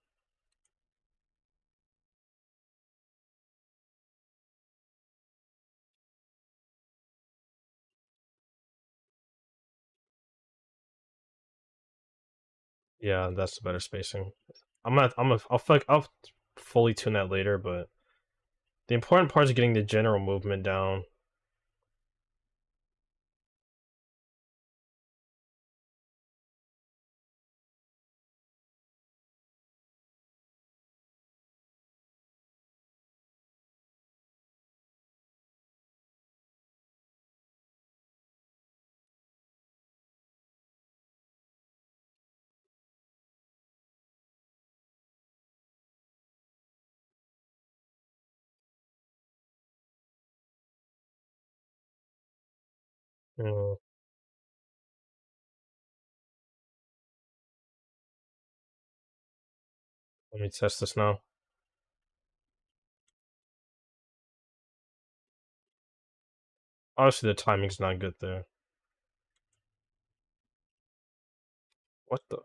Yeah, that's the better spacing. I'll fully tune that later, but the important part is getting the general movement down. Hmm, let me test this now. Obviously, the timing's not good there. What the?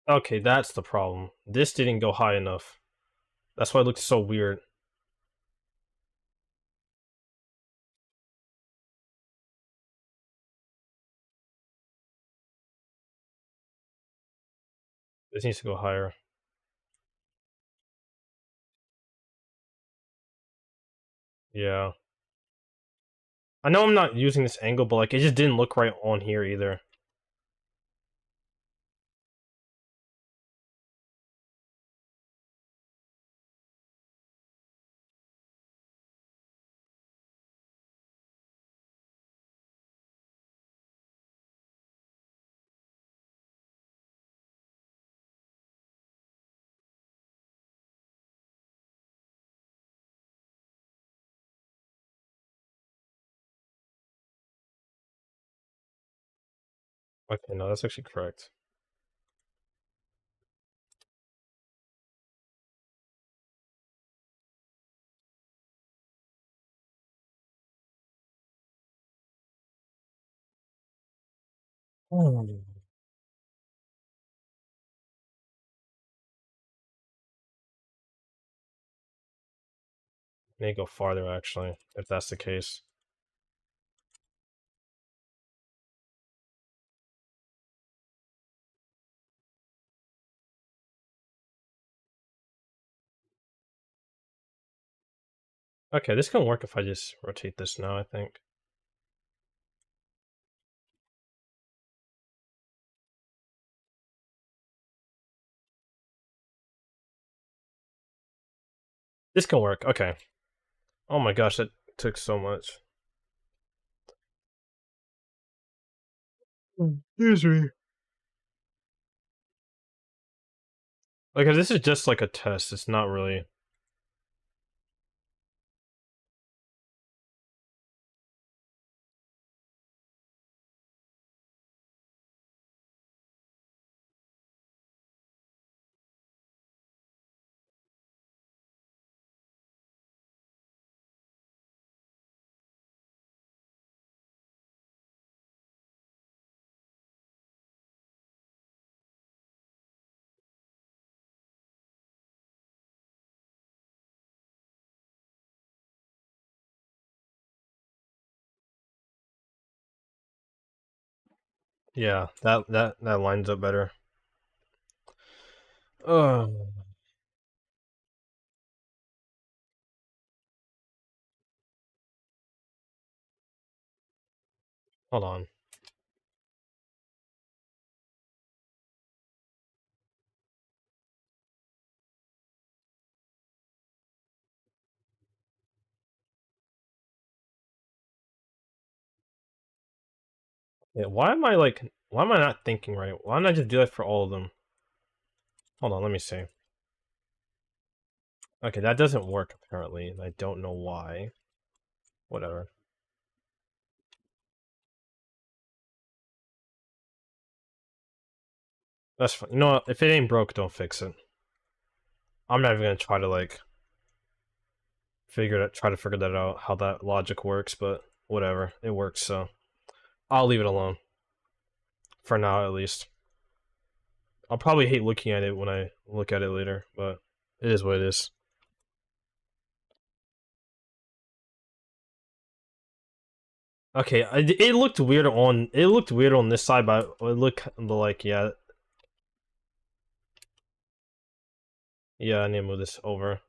Okay, that's the problem. This didn't go high enough. That's why it looked so weird. This needs to go higher. Yeah. I know I'm not using this angle, but like it just didn't look right on here either. Okay, no, that's actually correct. Hmm. Need to go farther actually, if that's the case. Okay, this can work if I just rotate this now, I think. This can work, okay. Oh my gosh, that took so much. Excuse me. Like, this is just like a test, it's not really... Yeah, that lines up better. Oh, hold on. Yeah, why am I not thinking right? Why don't I just do that for all of them? Hold on, let me see. Okay, that doesn't work apparently. I don't know why. Whatever. That's fine. You know what? If it ain't broke, don't fix it. I'm not even gonna try to like try to figure that out how that logic works, but whatever. It works, so I'll leave it alone. For now at least. I'll probably hate looking at it when I look at it later, but it is what it is. Okay, it looked weird on this side, but it looked like yeah, I need to move this over.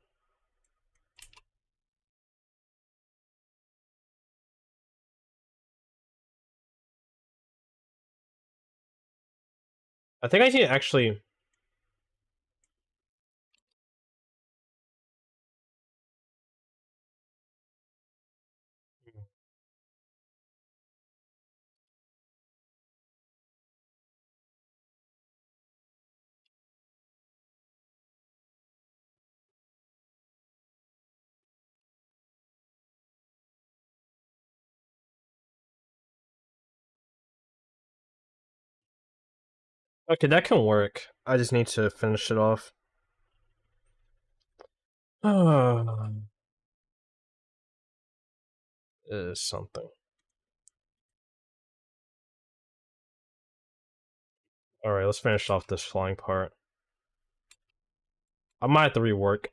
I think I need to actually... Okay, that can work. I just need to finish it off. Is something. Alright, let's finish off this flying part. I might have to rework.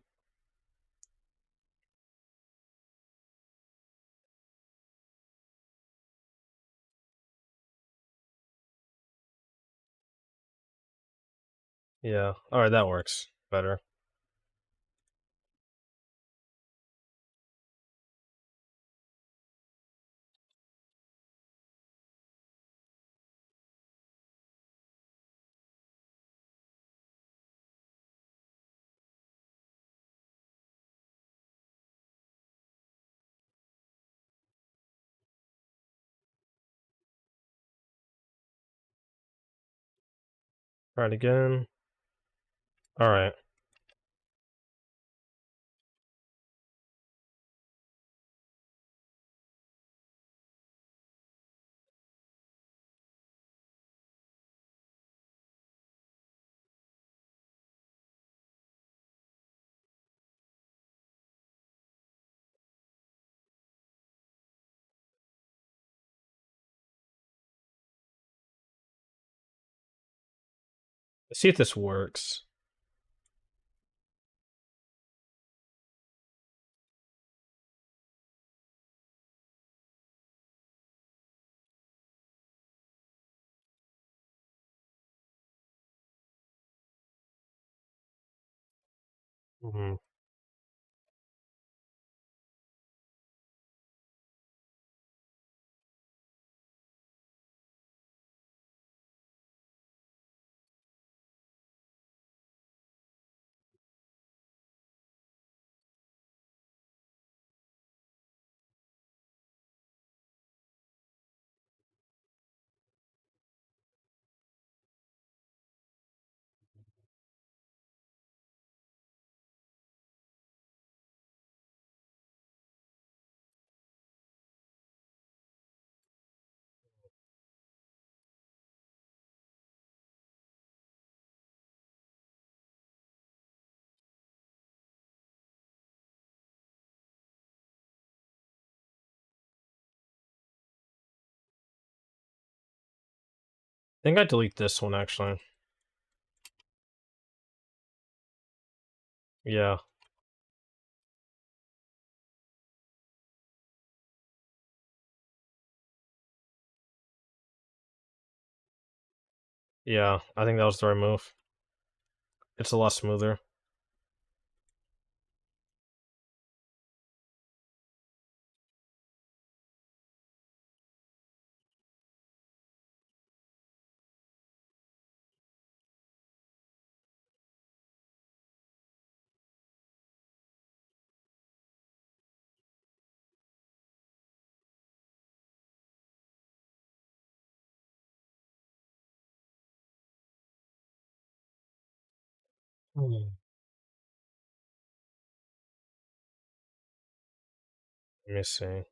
Yeah. Alright, that works better. Try it again. Alright. Let's see if this works. Hmm. I think I delete this one actually. Yeah. Yeah, I think that was the right move. It's a lot smoother. Hmm. Let me see.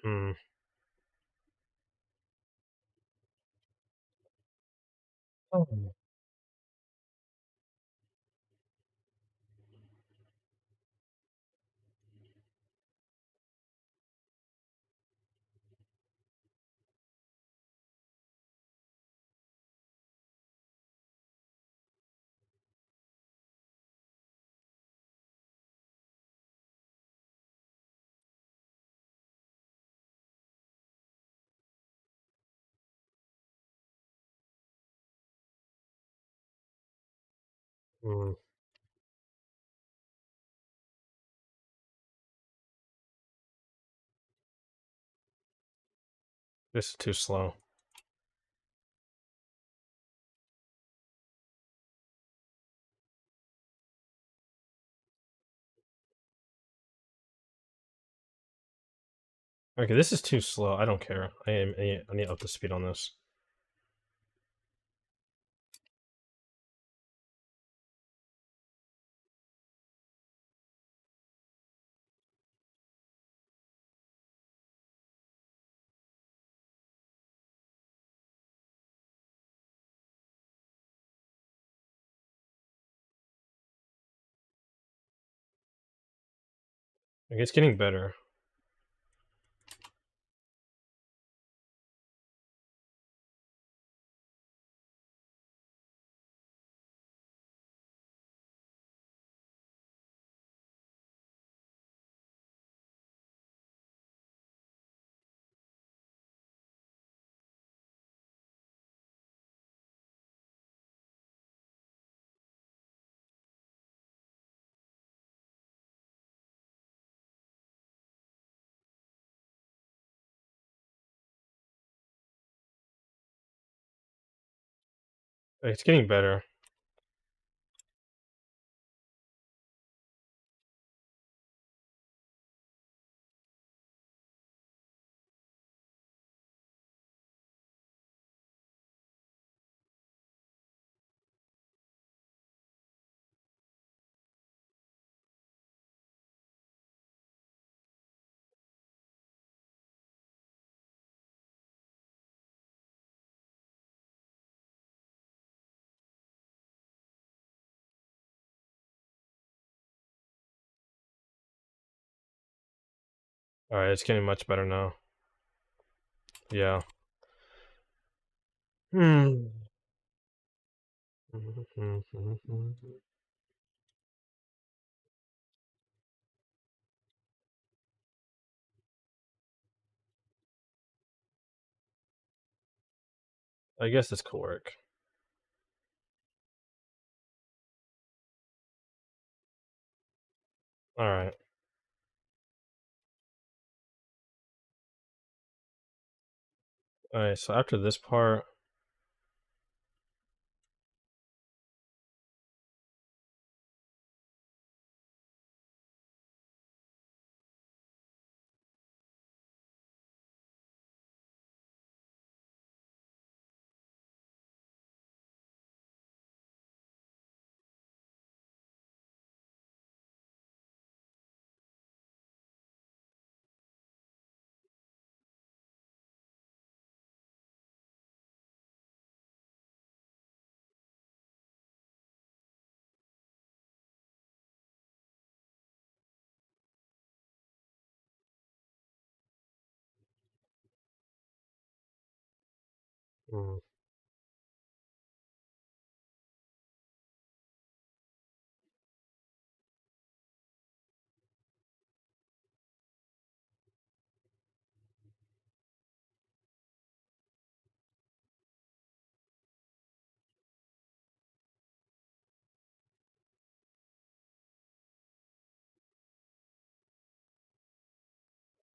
Hmm. Oh. Hmm. This is too slow. Okay, this is too slow. I don't care. I need to up the speed on this. Like, it's getting better. Like, it's getting better. Alright, it's getting much better now. Yeah. Hmm. I guess this could work. Alright. Alright, so after this part,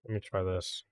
let me try this.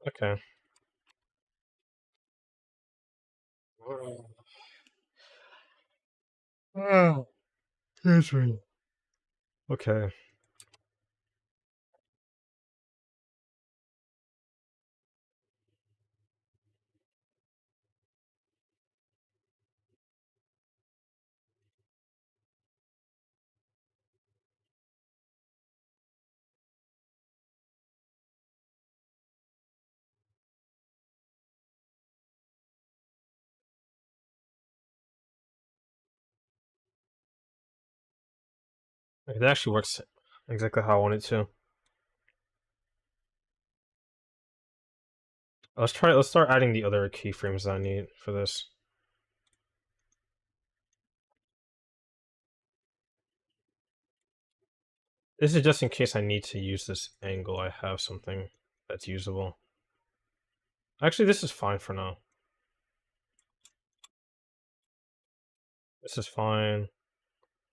Okay. Oh, excuse me. Okay. It actually works exactly how I want it to. Let's start adding the other keyframes that I need for this. This is just in case I need to use this angle, I have something that's usable. Actually, this is fine for now. This is fine.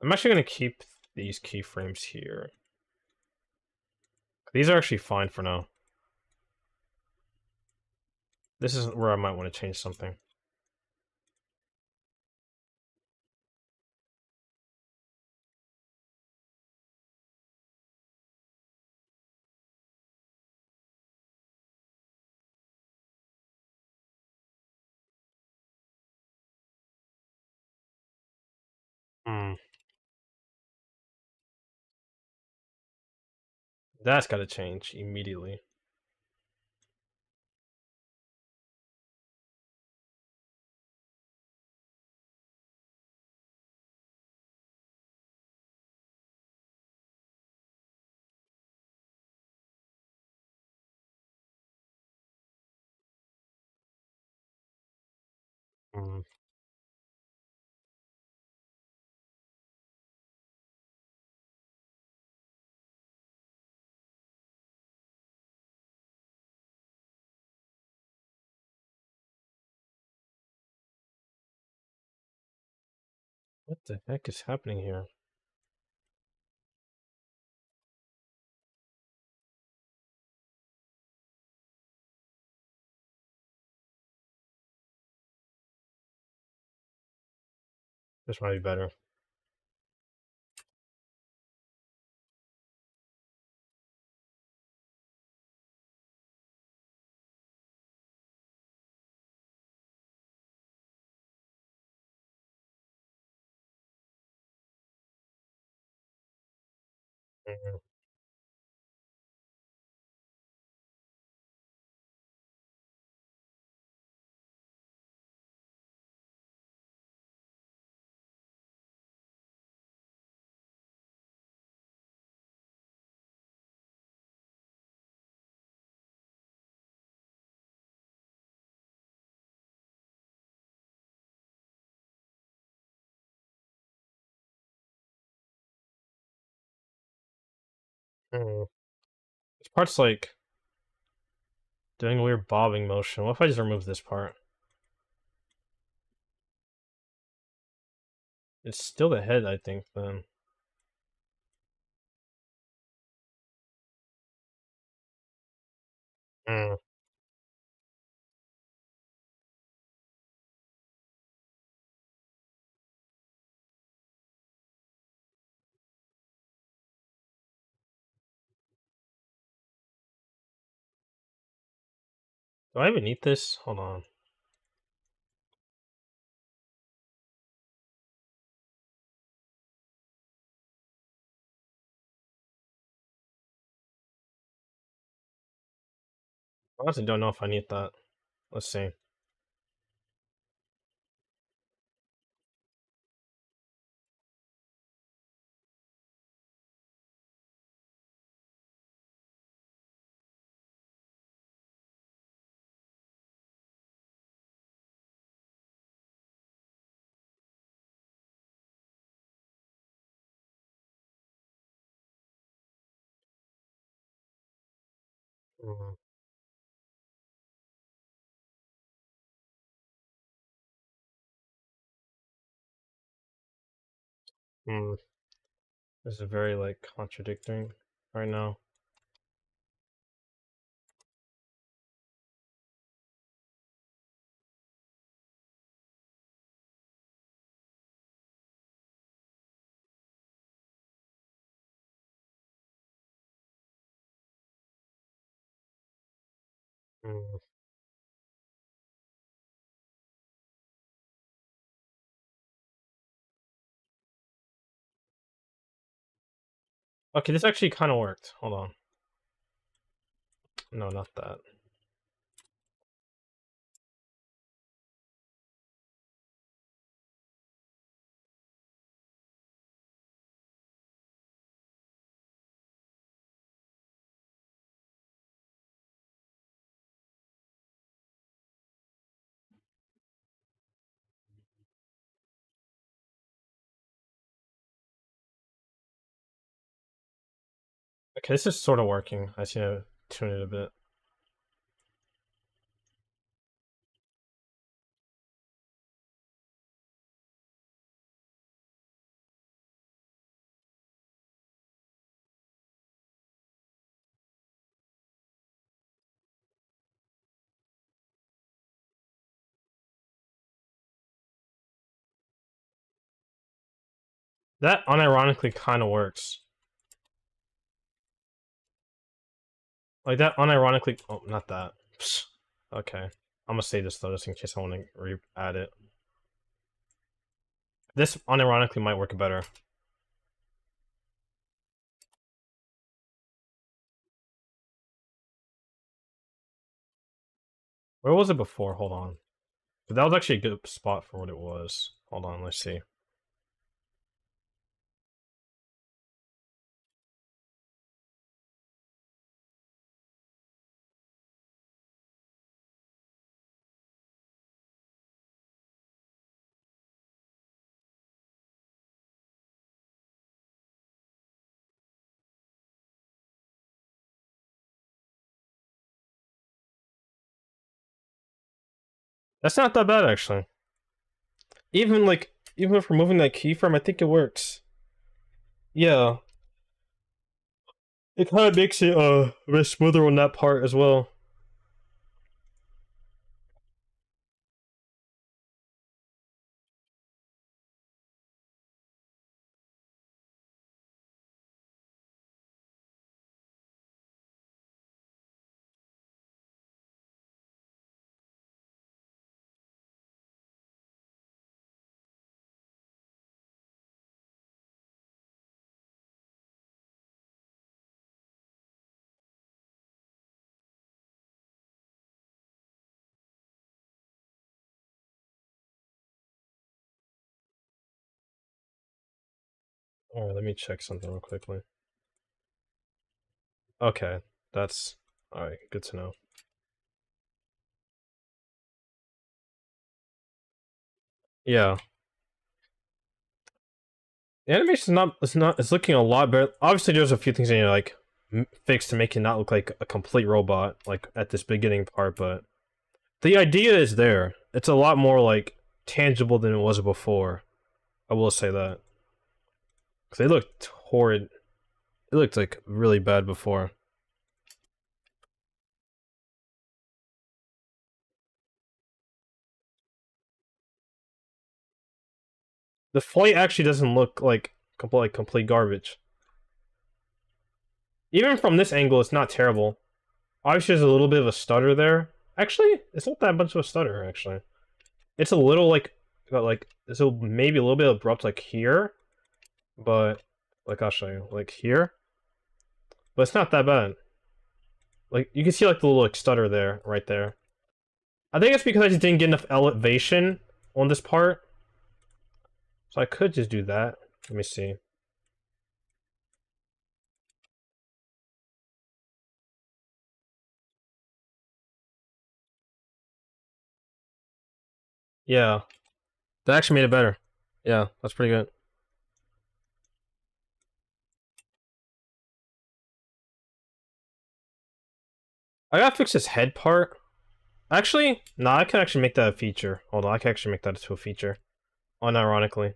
I'm actually going to keep these keyframes here. These are actually fine for now. This is where I might want to change something. Hmm. That's gotta change immediately. Hmm. What the heck is happening here? This might be better. Hmm. Hmm. This part's like doing a weird bobbing motion. What if I just remove this part? It's still the head, I think, then. Hmm. Do I even eat this? Hold on. I honestly don't know if I need that. Let's see. Hmm. Hmm. This is very, like, contradicting right now. Hmm. Okay, this actually kind of worked. Hold on. No, not that. Okay, this is sort of working. I just need to tune it a bit. That unironically kind of works. Like, that unironically... Oh, not that. Psst. Okay. I'm gonna save this, though, just in case I want to re-add it. This unironically might work better. Where was it before? Hold on. But that was actually a good spot for what it was. Hold on, let's see. That's not that bad, actually. Even if removing that keyframe, I think it works. Yeah. It kind of makes it a bit smoother on that part as well. Alright, let me check something real quickly. Okay, that's... Alright, good to know. Yeah. The animation it's looking a lot better. Obviously, there's a few things I need to, like, fix to make it not look like a complete robot, like, at this beginning part, but... The idea is there. It's a lot more, like, tangible than it was before. I will say that. Because they looked horrid. It looked, like, really bad before. The flight actually doesn't look like complete garbage. Even from this angle, it's not terrible. Obviously, there's a little bit of a stutter there. Actually, it's not that much of a stutter, actually. It's a little, like, so maybe a little bit abrupt, like, here. But, like, I'll show you. Like, here. But it's not that bad. Like, you can see, like, the little, like, stutter there, right there. I think it's because I just didn't get enough elevation on this part. So I could just do that. Let me see. Yeah. That actually made it better. Yeah, that's pretty good. I gotta fix this head part. Actually, no, I can actually make that a feature. Hold on, I can actually make that into a feature. Unironically.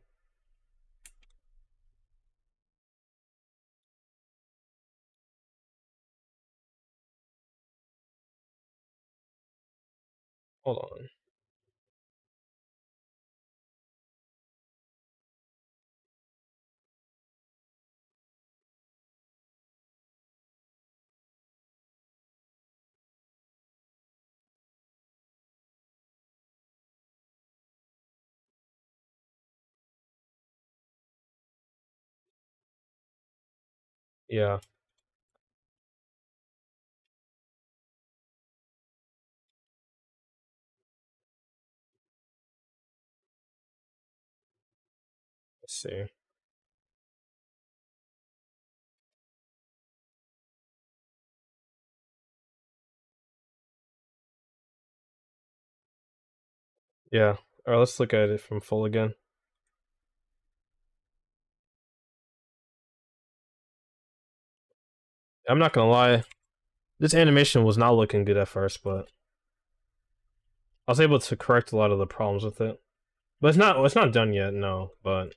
Hold on. Yeah, let's see. Yeah. Alright, let's look at it from full again. I'm not gonna lie. This animation was not looking good at first, but I was able to correct a lot of the problems with it. But it's not done yet, no, but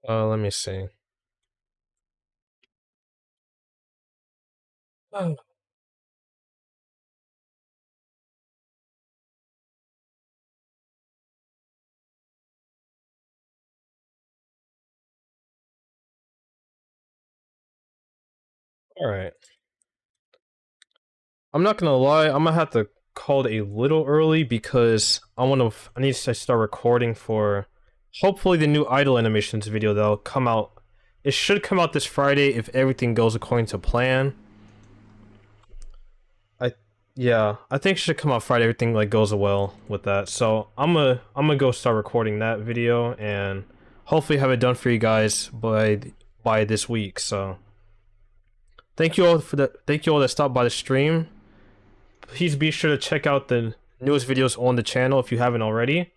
let me see. Oh. Alright. I'm not gonna lie, I'm gonna have to call it a little early because I need to start recording for hopefully the new idle animations video that'll come out. It should come out this Friday if everything goes according to plan. Yeah, I think it should come out Friday. Everything like goes well with that. So I'm gonna go start recording that video and hopefully have it done for you guys by this week. So thank you all that stopped by the stream. Please be sure to check out the newest videos on the channel if you haven't already.